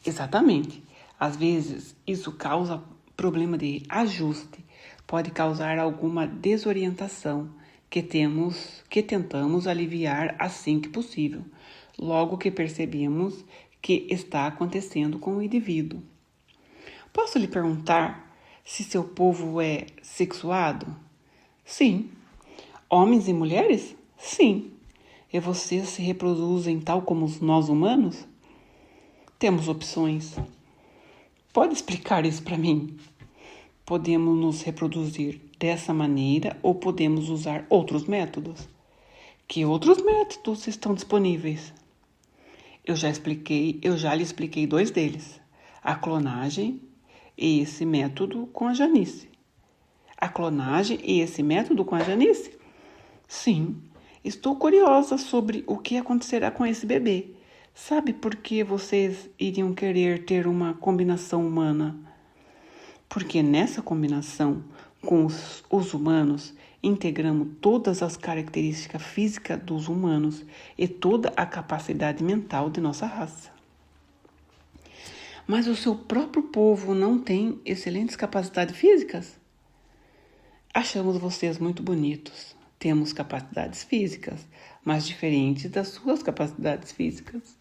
Exatamente. Às vezes, isso causa problema de ajuste, pode causar alguma desorientação que tentamos aliviar assim que possível, logo que percebemos que está acontecendo com o indivíduo. Posso lhe perguntar se seu povo é sexuado? Sim. Homens e mulheres? Sim. E vocês se reproduzem tal como nós humanos? Temos opções. Pode explicar isso para mim? Podemos nos reproduzir dessa maneira ou podemos usar outros métodos? Que outros métodos estão disponíveis? Eu já lhe expliquei dois deles. A clonagem e esse método com a Janice. A clonagem e esse método com a Janice? Sim, estou curiosa sobre o que acontecerá com esse bebê. Sabe por que vocês iriam querer ter uma combinação humana? Porque nessa combinação com os humanos, integramos todas as características físicas dos humanos e toda a capacidade mental de nossa raça. Mas o seu próprio povo não tem excelentes capacidades físicas? Achamos vocês muito bonitos. Temos capacidades físicas, mas diferentes das suas capacidades físicas.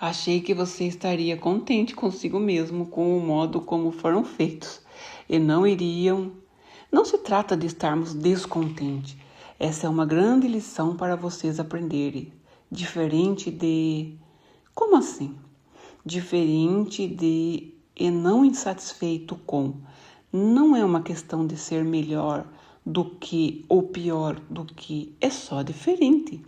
Achei que você estaria contente consigo mesmo com o modo como foram feitos e não iriam. Não se trata de estarmos descontentes. Essa é uma grande lição para vocês aprenderem. Diferente de... Como assim? Diferente de e não insatisfeito com. Não é uma questão de ser melhor do que ou pior do que. É só diferente.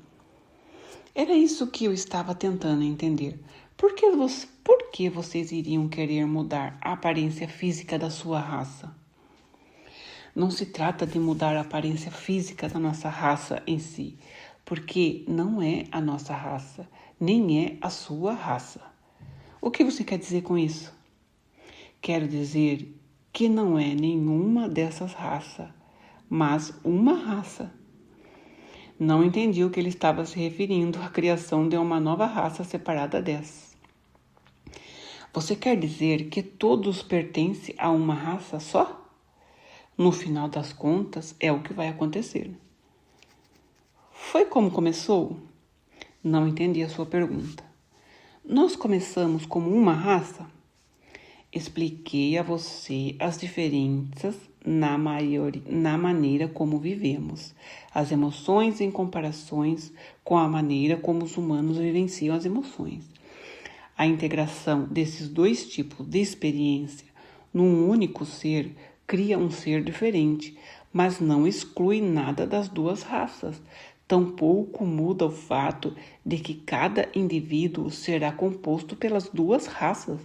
Era isso que eu estava tentando entender. Por que vocês iriam querer mudar a aparência física da sua raça? Não se trata de mudar a aparência física da nossa raça em si, porque não é a nossa raça, nem é a sua raça. O que você quer dizer com isso? Quero dizer que não é nenhuma dessas raças, mas uma raça. Não entendi o que ele estava se referindo à criação de uma nova raça separada dessas. Você quer dizer que todos pertencem a uma raça só? No final das contas, é o que vai acontecer. Foi como começou? Não entendi a sua pergunta. Nós começamos como uma raça? Expliquei a você as diferenças na maneira como vivemos, as emoções em comparações com a maneira como os humanos vivenciam as emoções. A integração desses dois tipos de experiência num único ser cria um ser diferente, mas não exclui nada das duas raças. Tampouco muda o fato de que cada indivíduo será composto pelas duas raças.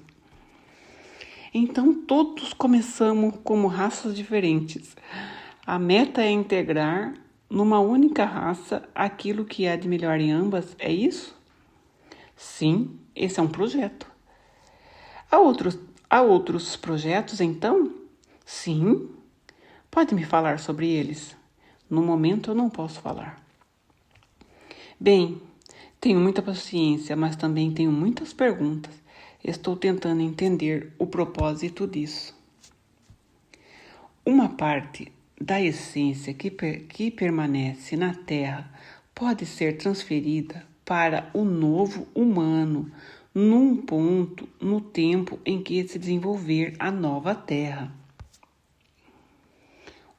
Então, todos começamos como raças diferentes. A meta é integrar numa única raça aquilo que há de melhor em ambas, é isso? Sim, esse é um projeto. Há outros projetos, então? Sim. Pode me falar sobre eles? No momento eu não posso falar. Bem, tenho muita paciência, mas também tenho muitas perguntas. Estou tentando entender o propósito disso. Uma parte da essência que permanece na Terra pode ser transferida para o novo humano num ponto no tempo em que se desenvolver a nova Terra.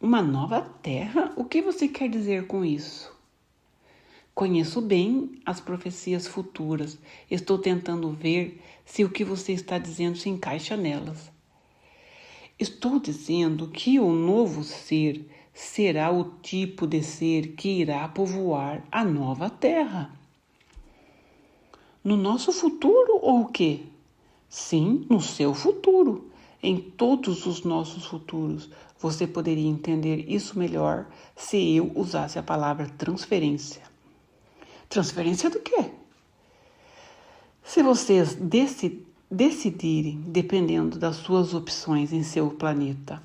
Uma nova Terra? O que você quer dizer com isso? Conheço bem as profecias futuras. Estou tentando ver se o que você está dizendo se encaixa nelas. Estou dizendo que o novo ser será o tipo de ser que irá povoar a nova Terra. No nosso futuro ou o quê? Sim, no seu futuro. Em todos os nossos futuros. Você poderia entender isso melhor se eu usasse a palavra transferência. Transferência do quê? Se vocês decidirem, dependendo das suas opções em seu planeta,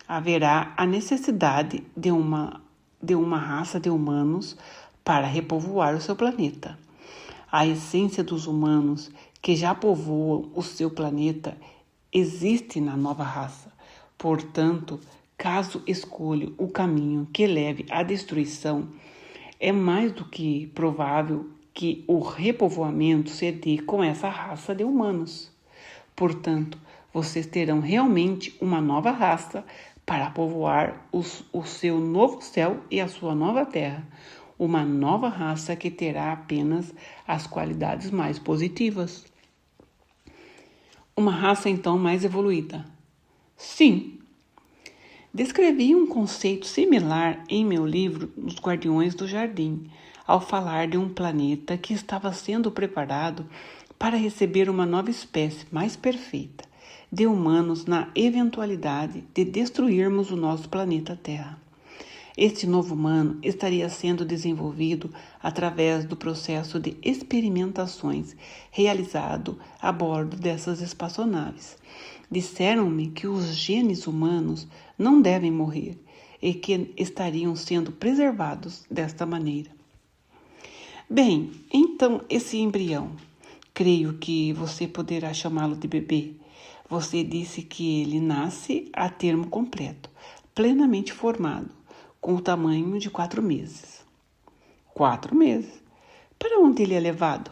haverá a necessidade de uma raça de humanos para repovoar o seu planeta. A essência dos humanos que já povoam o seu planeta existe na nova raça. Portanto, caso escolha o caminho que leve à destruição, é mais do que provável que o repovoamento se dê com essa raça de humanos. Portanto, vocês terão realmente uma nova raça para povoar o seu novo céu e a sua nova terra. Uma nova raça que terá apenas as qualidades mais positivas. Uma raça então mais evoluída. Sim. Descrevi um conceito similar em meu livro Os Guardiões do Jardim, ao falar de um planeta que estava sendo preparado para receber uma nova espécie mais perfeita de humanos na eventualidade de destruirmos o nosso planeta Terra. Este novo humano estaria sendo desenvolvido através do processo de experimentações realizado a bordo dessas espaçonaves. Disseram-me que os genes humanos não devem morrer e que estariam sendo preservados desta maneira. Bem, então esse embrião, creio que você poderá chamá-lo de bebê. Você disse que ele nasce a termo completo, plenamente formado, com o tamanho de 4 meses. 4 meses? Para onde ele é levado?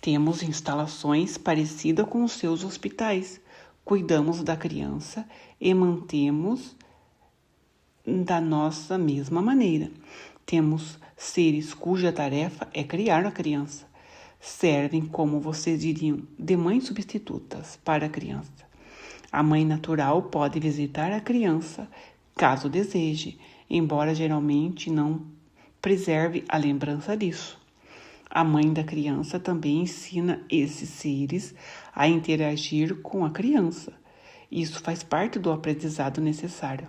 Temos instalações parecidas com os seus hospitais. Cuidamos da criança e mantemos da nossa mesma maneira. Temos seres cuja tarefa é criar a criança. Servem, como vocês diriam, de mães substitutas para a criança. A mãe natural pode visitar a criança, caso deseje, embora geralmente não preserve a lembrança disso. A mãe da criança também ensina esses seres a interagir com a criança. Isso faz parte do aprendizado necessário.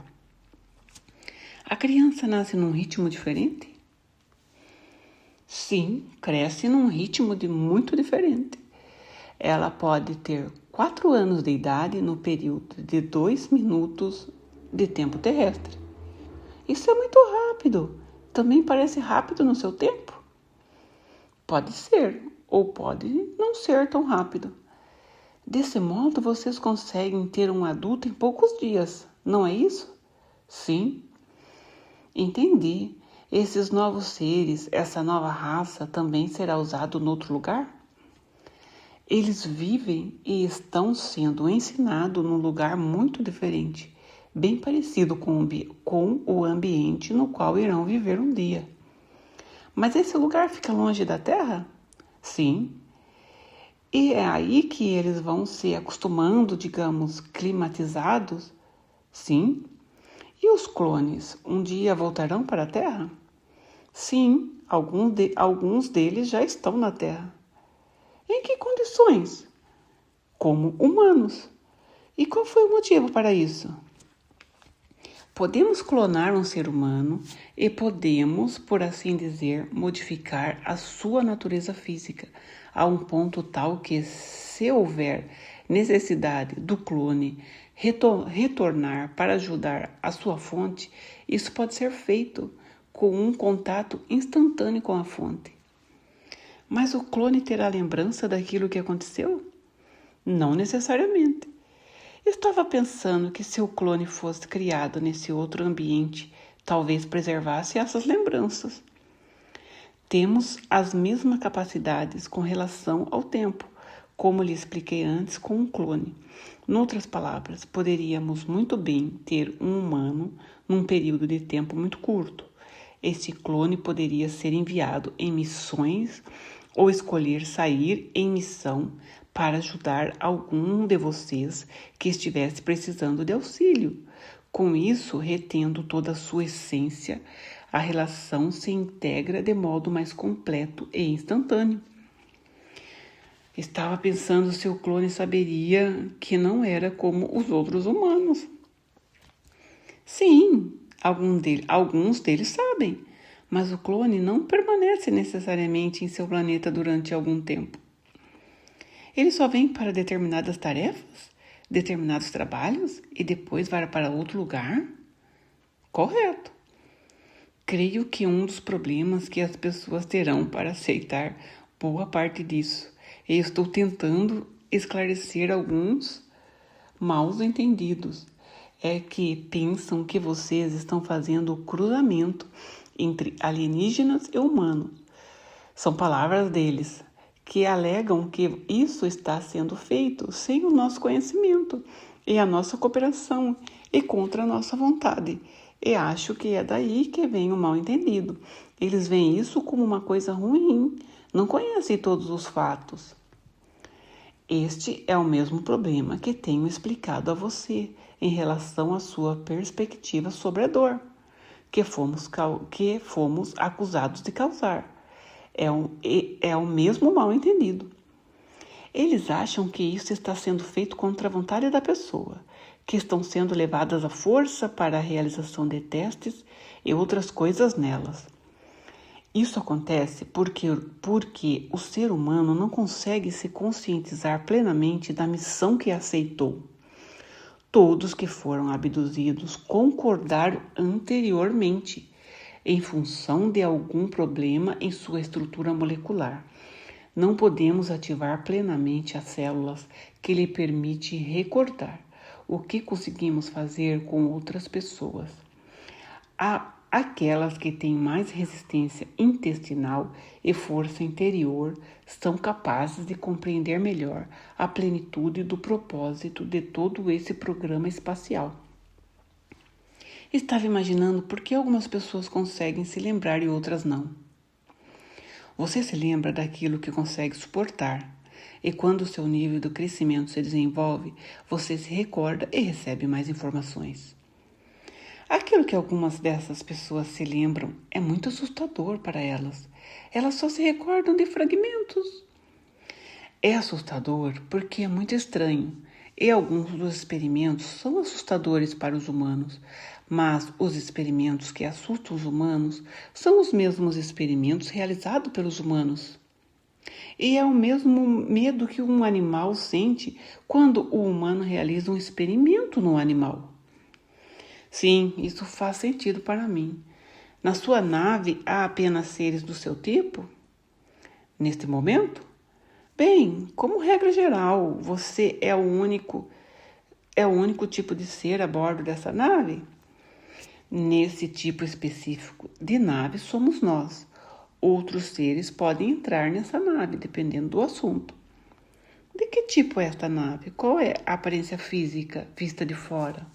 A criança nasce num ritmo diferente? Sim, cresce num ritmo muito diferente. Ela pode ter 4 anos de idade no período de 2 minutos de tempo terrestre. Isso é muito rápido. Também parece rápido no seu tempo? Pode ser, ou pode não ser tão rápido. Desse modo, vocês conseguem ter um adulto em poucos dias, não é isso? Sim. Entendi. Esses novos seres, essa nova raça também será usado em outro lugar? Eles vivem e estão sendo ensinados num lugar muito diferente, bem parecido com o ambiente no qual irão viver um dia. Mas esse lugar fica longe da Terra? Sim. E é aí que eles vão se acostumando, digamos, climatizados? Sim. E os clones um dia voltarão para a Terra? Sim, alguns deles já estão na Terra. Em que condições? Como humanos. E qual foi o motivo para isso? Podemos clonar um ser humano e podemos, por assim dizer, modificar a sua natureza física a um ponto tal que, se houver necessidade do clone retornar para ajudar a sua fonte, isso pode ser feito com um contato instantâneo com a fonte. Mas o clone terá lembrança daquilo que aconteceu? Não necessariamente. Estava pensando que se o clone fosse criado nesse outro ambiente, talvez preservasse essas lembranças. Temos as mesmas capacidades com relação ao tempo, como lhe expliquei antes com um clone. Noutras palavras, poderíamos muito bem ter um humano num período de tempo muito curto. Esse clone poderia ser enviado em missões ou escolher sair em missão para ajudar algum de vocês que estivesse precisando de auxílio. Com isso, retendo toda a sua essência, a relação se integra de modo mais completo e instantâneo. Estava pensando se o clone saberia que não era como os outros humanos. Sim, alguns deles sabem, mas o clone não permanece necessariamente em seu planeta durante algum tempo. Ele só vem para determinadas tarefas, determinados trabalhos e depois vai para outro lugar? Correto. Creio que um dos problemas que as pessoas terão para aceitar boa parte disso, e estou tentando esclarecer alguns mal entendidos, é que pensam que vocês estão fazendo o cruzamento entre alienígenas e humanos. São palavras deles, que alegam que isso está sendo feito sem o nosso conhecimento e a nossa cooperação e contra a nossa vontade. E acho que é daí que vem o mal-entendido. Eles veem isso como uma coisa ruim, não conhecem todos os fatos. Este é o mesmo problema que tenho explicado a você em relação à sua perspectiva sobre a dor, que fomos acusados de causar. É o mesmo mal-entendido. Eles acham que isso está sendo feito contra a vontade da pessoa, que estão sendo levadas à força para a realização de testes e outras coisas nelas. Isso acontece porque o ser humano não consegue se conscientizar plenamente da missão que aceitou. Todos que foram abduzidos concordaram anteriormente, em função de algum problema em sua estrutura molecular. Não podemos ativar plenamente as células que lhe permitem recordar o que conseguimos fazer com outras pessoas. Aquelas que têm mais resistência intestinal e força interior são capazes de compreender melhor a plenitude do propósito de todo esse programa espacial. Estava imaginando por que algumas pessoas conseguem se lembrar e outras não. Você se lembra daquilo que consegue suportar, e quando o seu nível de crescimento se desenvolve, você se recorda e recebe mais informações. Aquilo que algumas dessas pessoas se lembram é muito assustador para elas. Elas só se recordam de fragmentos. É assustador porque é muito estranho, e alguns dos experimentos são assustadores para os humanos, mas os experimentos que assustam os humanos são os mesmos experimentos realizados pelos humanos. E é o mesmo medo que um animal sente quando o humano realiza um experimento no animal. Sim, isso faz sentido para mim. Na sua nave há apenas seres do seu tipo? Neste momento? Bem, como regra geral, você é o único tipo de ser a bordo dessa nave? Nesse tipo específico de nave somos nós. Outros seres podem entrar nessa nave, dependendo do assunto. De que tipo é esta nave? Qual é a aparência física vista de fora?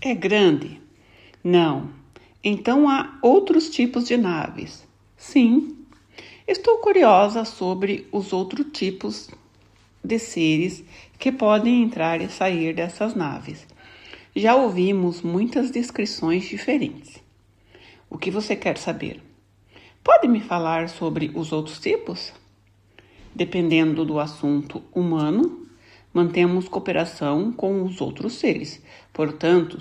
É grande? Não. Então há outros tipos de naves? Sim. Estou curiosa sobre os outros tipos de seres que podem entrar e sair dessas naves. Já ouvimos muitas descrições diferentes. O que você quer saber? Pode me falar sobre os outros tipos? Dependendo do assunto humano, mantemos cooperação com os outros seres. Portanto,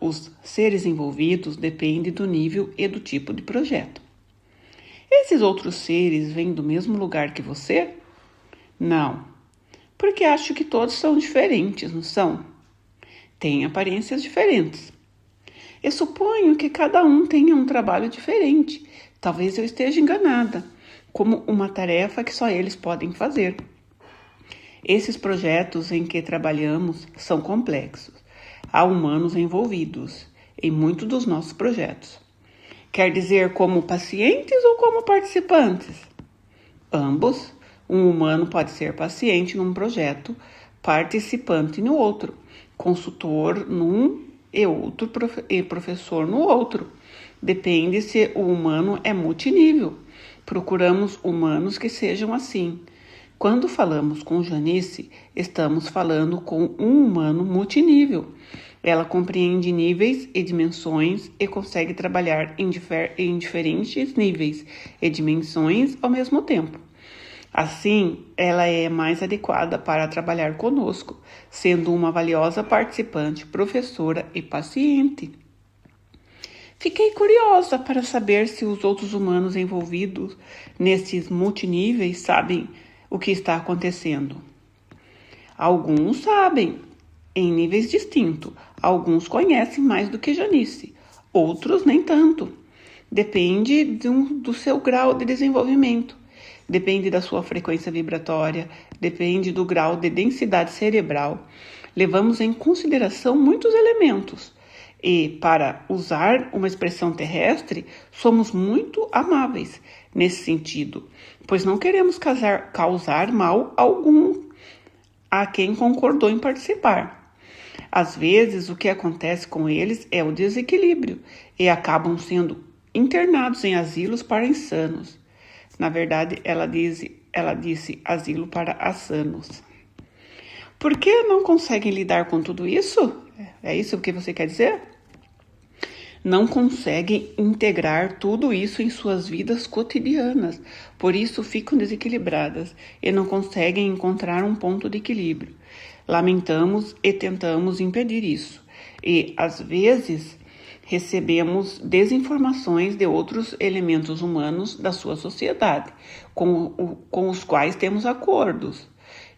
os seres envolvidos dependem do nível e do tipo de projeto. Esses outros seres vêm do mesmo lugar que você? Não, porque acho que todos são diferentes, não são? Têm aparências diferentes. Eu suponho que cada um tenha um trabalho diferente. Talvez eu esteja enganada, como uma tarefa que só eles podem fazer. Esses projetos em que trabalhamos são complexos. Há humanos envolvidos em muitos dos nossos projetos. Quer dizer, como pacientes ou como participantes? Ambos. Um humano pode ser paciente num projeto, participante no outro, consultor num e professor no outro. Depende se o humano é multinível. Procuramos humanos que sejam assim. Quando falamos com Janice, estamos falando com um humano multinível. Ela compreende níveis e dimensões e consegue trabalhar em diferentes níveis e dimensões ao mesmo tempo. Assim, ela é mais adequada para trabalhar conosco, sendo uma valiosa participante, professora e paciente. Fiquei curiosa para saber se os outros humanos envolvidos nesses multiníveis sabem o que está acontecendo. Alguns sabem, em níveis distintos. Alguns conhecem mais do que Janice, outros nem tanto. Depende do seu grau de desenvolvimento. Depende da sua frequência vibratória, depende do grau de densidade cerebral. Levamos em consideração muitos elementos e, para usar uma expressão terrestre, somos muito amáveis nesse sentido, pois não queremos causar mal algum a quem concordou em participar. Às vezes, o que acontece com eles é o desequilíbrio e acabam sendo internados em asilos para insanos. Na verdade, ela disse asilo para assanos. Por que não conseguem lidar com tudo isso? É isso que você quer dizer? Não conseguem integrar tudo isso em suas vidas cotidianas. Por isso ficam desequilibradas e não conseguem encontrar um ponto de equilíbrio. Lamentamos e tentamos impedir isso. E, às vezes, recebemos desinformações de outros elementos humanos da sua sociedade, com os quais temos acordos.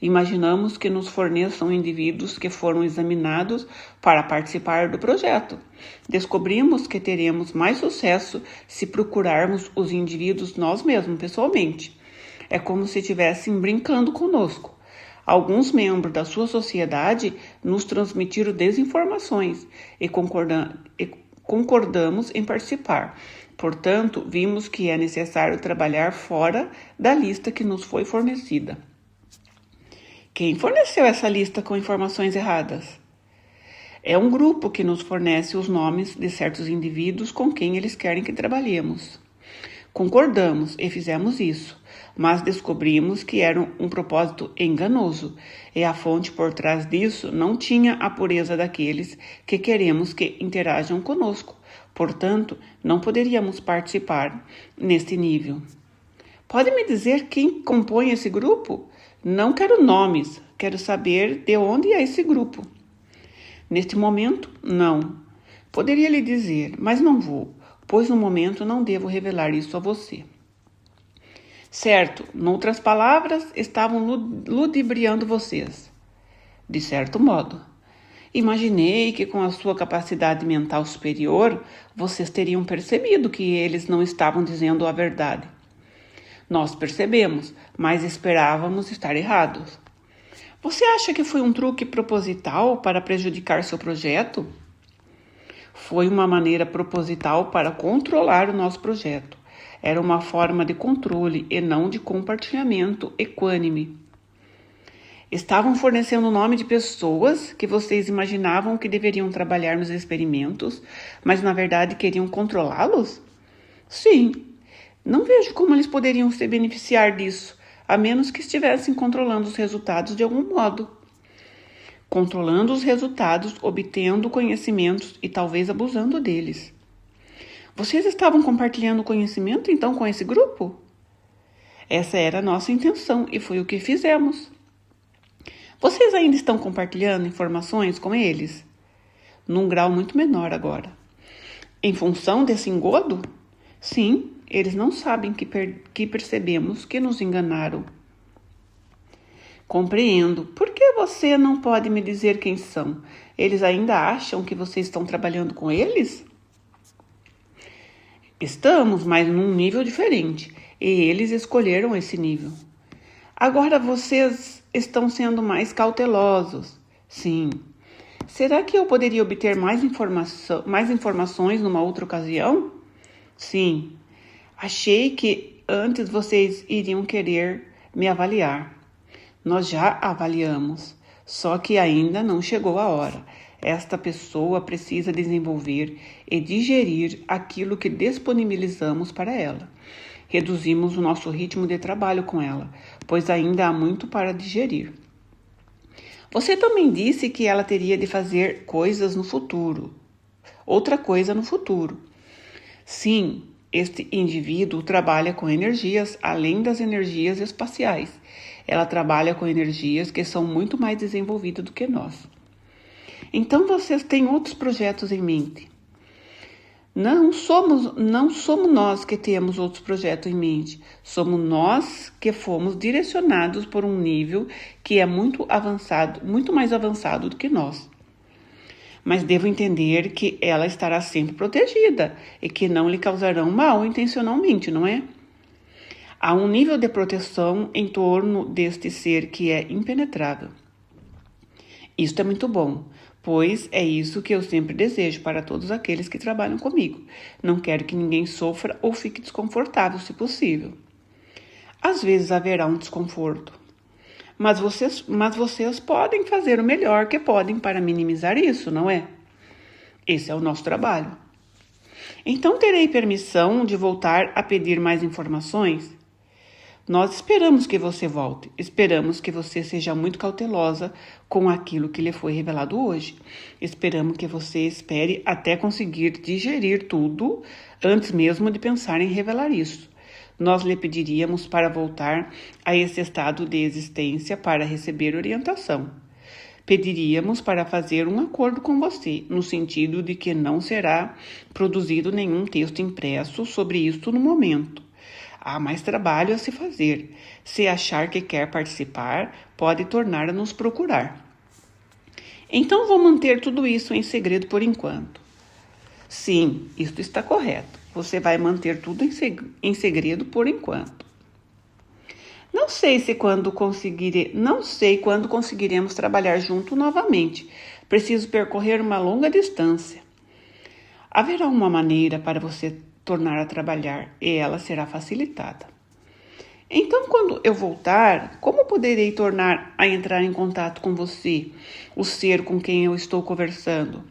Imaginamos que nos forneçam indivíduos que foram examinados para participar do projeto. Descobrimos que teremos mais sucesso se procurarmos os indivíduos nós mesmos, pessoalmente. É como se estivessem brincando conosco. Alguns membros da sua sociedade nos transmitiram desinformações e concordamos em participar. Portanto, vimos que é necessário trabalhar fora da lista que nos foi fornecida. Quem forneceu essa lista com informações erradas? É um grupo que nos fornece os nomes de certos indivíduos com quem eles querem que trabalhemos. Concordamos e fizemos isso, mas descobrimos que era um propósito enganoso e a fonte por trás disso não tinha a pureza daqueles que queremos que interajam conosco. Portanto, não poderíamos participar neste nível. Pode me dizer quem compõe esse grupo? Não quero nomes, quero saber de onde é esse grupo. Neste momento, não. Poderia lhe dizer, mas não vou, pois no momento não devo revelar isso a você. Certo, noutras palavras, estavam ludibriando vocês. De certo modo. Imaginei que com a sua capacidade mental superior, vocês teriam percebido que eles não estavam dizendo a verdade. Nós percebemos, mas esperávamos estar errados. Você acha que foi um truque proposital para prejudicar seu projeto? Foi uma maneira proposital para controlar o nosso projeto. Era uma forma de controle e não de compartilhamento equânime. Estavam fornecendo o nome de pessoas que vocês imaginavam que deveriam trabalhar nos experimentos, mas na verdade queriam controlá-los? Sim. Não vejo como eles poderiam se beneficiar disso, a menos que estivessem controlando os resultados de algum modo. Controlando os resultados, obtendo conhecimentos e talvez abusando deles. Vocês estavam compartilhando conhecimento então com esse grupo? Essa era a nossa intenção e foi o que fizemos. Vocês ainda estão compartilhando informações com eles? Num grau muito menor agora. Em função desse engodo? Sim, eles não sabem que percebemos que nos enganaram. Compreendo. Por que você não pode me dizer quem são? Eles ainda acham que vocês estão trabalhando com eles? Estamos, mas num nível diferente. E eles escolheram esse nível. Agora vocês estão sendo mais cautelosos. Sim. Será que eu poderia obter mais informações numa outra ocasião? Sim. Achei que antes vocês iriam querer me avaliar. Nós já avaliamos, só que ainda não chegou a hora. Esta pessoa precisa desenvolver e digerir aquilo que disponibilizamos para ela. Reduzimos o nosso ritmo de trabalho com ela, pois ainda há muito para digerir. Você também disse que ela teria de fazer coisas no futuro. Outra coisa no futuro. Sim, este indivíduo trabalha com energias além das energias espaciais. Ela trabalha com energias que são muito mais desenvolvidas do que nós. Então vocês têm outros projetos em mente. Não somos nós que temos outros projetos em mente. Somos nós que fomos direcionados por um nível que é muito avançado, muito mais avançado do que nós. Mas devo entender que ela estará sempre protegida e que não lhe causarão mal intencionalmente, não é? Há um nível de proteção em torno deste ser que é impenetrável. Isto é muito bom, pois é isso que eu sempre desejo para todos aqueles que trabalham comigo. Não quero que ninguém sofra ou fique desconfortável, se possível. Às vezes haverá um desconforto, mas vocês podem fazer o melhor que podem para minimizar isso, não é? Esse é o nosso trabalho. Então terei permissão de voltar a pedir mais informações? Nós esperamos que você volte, esperamos que você seja muito cautelosa com aquilo que lhe foi revelado hoje. Esperamos que você espere até conseguir digerir tudo antes mesmo de pensar em revelar isso. Nós lhe pediríamos para voltar a esse estado de existência para receber orientação. Pediríamos para fazer um acordo com você, no sentido de que não será produzido nenhum texto impresso sobre isso no momento. Há mais trabalho a se fazer. Se achar que quer participar, pode tornar a nos procurar. Então vou manter tudo isso em segredo por enquanto. Sim, isso está correto. Você vai manter tudo em segredo por enquanto. Não sei quando conseguiremos trabalhar junto novamente. Preciso percorrer uma longa distância. Haverá uma maneira para você tornar a trabalhar e ela será facilitada. Então, quando eu voltar, como poderei tornar a entrar em contato com você, o ser com quem eu estou conversando?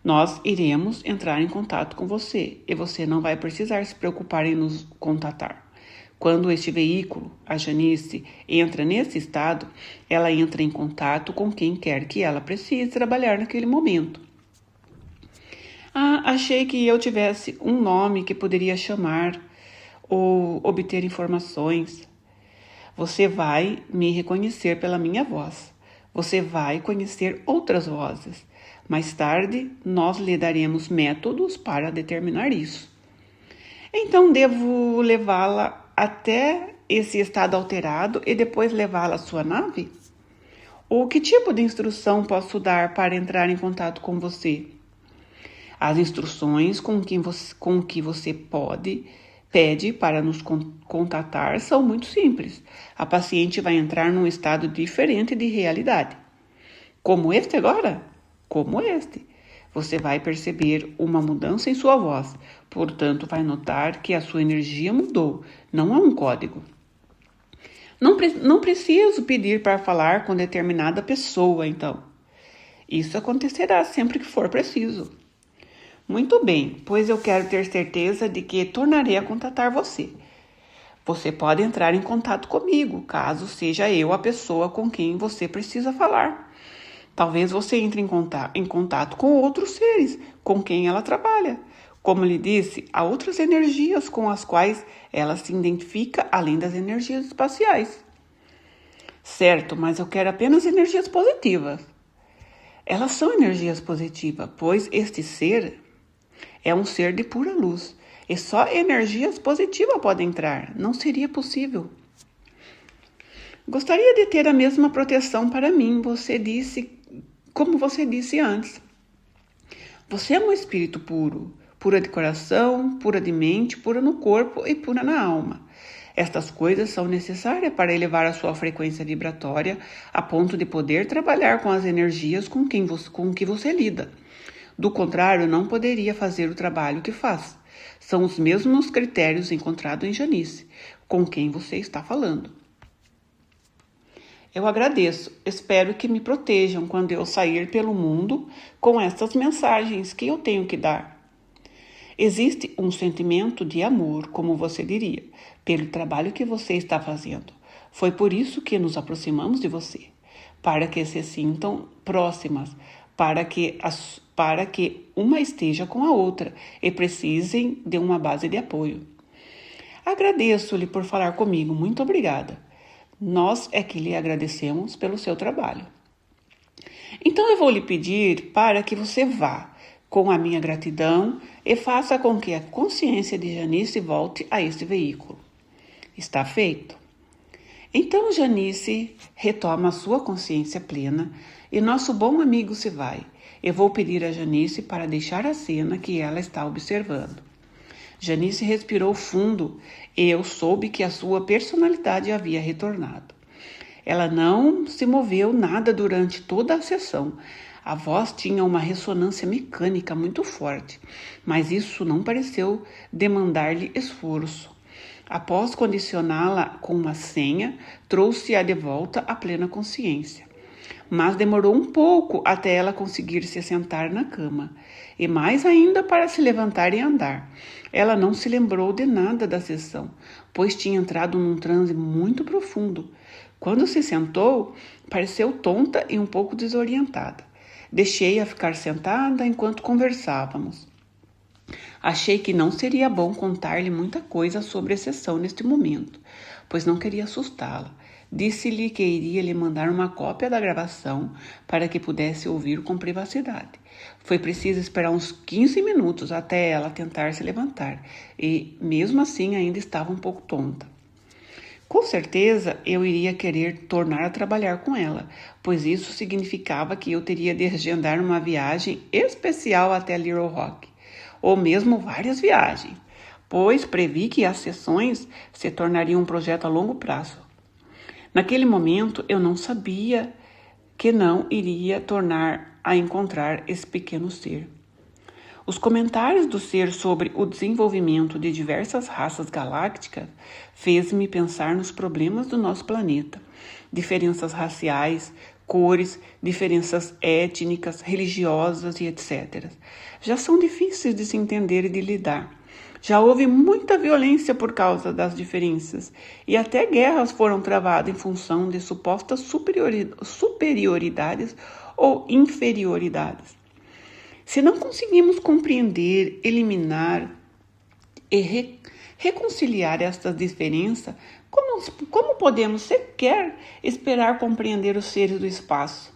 Nós iremos entrar em contato com você e você não vai precisar se preocupar em nos contatar. Quando este veículo, a Janice, entra nesse estado, ela entra em contato com quem quer que ela precise trabalhar naquele momento. Achei que eu tivesse um nome que poderia chamar ou obter informações. Você vai me reconhecer pela minha voz. Você vai conhecer outras vozes. Mais tarde, nós lhe daremos métodos para determinar isso. Então, devo levá-la até esse estado alterado e depois levá-la à sua nave? Ou que tipo de instrução posso dar para entrar em contato com você? As instruções com que você pede para nos contatar são muito simples. A paciente vai entrar num estado diferente de realidade. Como este agora? Como este. Você vai perceber uma mudança em sua voz. Portanto, vai notar que a sua energia mudou. Não é um código. Não preciso pedir para falar com determinada pessoa, então. Isso acontecerá sempre que for preciso. Muito bem, pois eu quero ter certeza de que tornarei a contatar você. Você pode entrar em contato comigo, caso seja eu a pessoa com quem você precisa falar. Talvez você entre em contato com outros seres com quem ela trabalha. Como lhe disse, há outras energias com as quais ela se identifica além das energias espaciais. Certo, mas eu quero apenas energias positivas. Elas são energias positivas, pois este ser é um ser de pura luz. E só energias positivas podem entrar. Não seria possível. Gostaria de ter a mesma proteção para mim, como você disse antes. Você é um espírito puro, pura de coração, pura de mente, pura no corpo e pura na alma. Estas coisas são necessárias para elevar a sua frequência vibratória a ponto de poder trabalhar com as energias com que você lida. Do contrário, não poderia fazer o trabalho que faz. São os mesmos critérios encontrados em Janice, com quem você está falando. Eu agradeço. Espero que me protejam quando eu sair pelo mundo com estas mensagens que eu tenho que dar. Existe um sentimento de amor, como você diria, pelo trabalho que você está fazendo. Foi por isso que nos aproximamos de você, para que se sintam próximas, para que uma esteja com a outra e precisem de uma base de apoio. Agradeço-lhe por falar comigo. Muito obrigada. Nós é que lhe agradecemos pelo seu trabalho. Então eu vou lhe pedir para que você vá com a minha gratidão e faça com que a consciência de Janice volte a este veículo. Está feito? Então Janice retoma a sua consciência plena e nosso bom amigo se vai. Eu vou pedir a Janice para deixar a cena que ela está observando. Janice respirou fundo e eu soube que a sua personalidade havia retornado. Ela não se moveu nada durante toda a sessão. A voz tinha uma ressonância mecânica muito forte, mas isso não pareceu demandar-lhe esforço. Após condicioná-la com uma senha, trouxe-a de volta à plena consciência. Mas demorou um pouco até ela conseguir se sentar na cama, e mais ainda para se levantar e andar. Ela não se lembrou de nada da sessão, pois tinha entrado num transe muito profundo. Quando se sentou, pareceu tonta e um pouco desorientada. Deixei-a ficar sentada enquanto conversávamos. Achei que não seria bom contar-lhe muita coisa sobre a sessão neste momento, pois não queria assustá-la. Disse-lhe que iria lhe mandar uma cópia da gravação para que pudesse ouvir com privacidade. Foi preciso esperar uns 15 minutos até ela tentar se levantar e, mesmo assim, ainda estava um pouco tonta. Com certeza, eu iria querer tornar a trabalhar com ela, pois isso significava que eu teria de agendar uma viagem especial até Little Rock, ou mesmo várias viagens, pois previ que as sessões se tornariam um projeto a longo prazo. Naquele momento, eu não sabia que não iria tornar a encontrar esse pequeno ser. Os comentários do ser sobre o desenvolvimento de diversas raças galácticas fez-me pensar nos problemas do nosso planeta. Diferenças raciais, cores, diferenças étnicas, religiosas e etc. Já são difíceis de se entender e de lidar. Já houve muita violência por causa das diferenças e até guerras foram travadas em função de supostas superioridades ou inferioridades. Se não conseguimos compreender, eliminar e reconciliar estas diferenças, como podemos sequer esperar compreender os seres do espaço?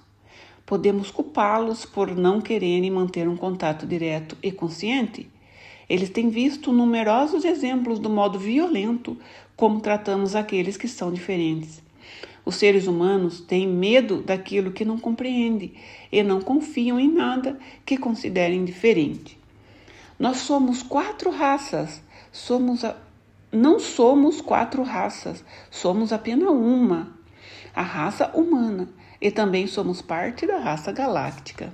Podemos culpá-los por não quererem manter um contato direto e consciente? Eles têm visto numerosos exemplos do modo violento como tratamos aqueles que são diferentes. Os seres humanos têm medo daquilo que não compreendem e não confiam em nada que considerem diferente. Nós somos 4 raças. Não somos 4 raças, somos apenas uma, a raça humana, e também somos parte da raça galáctica.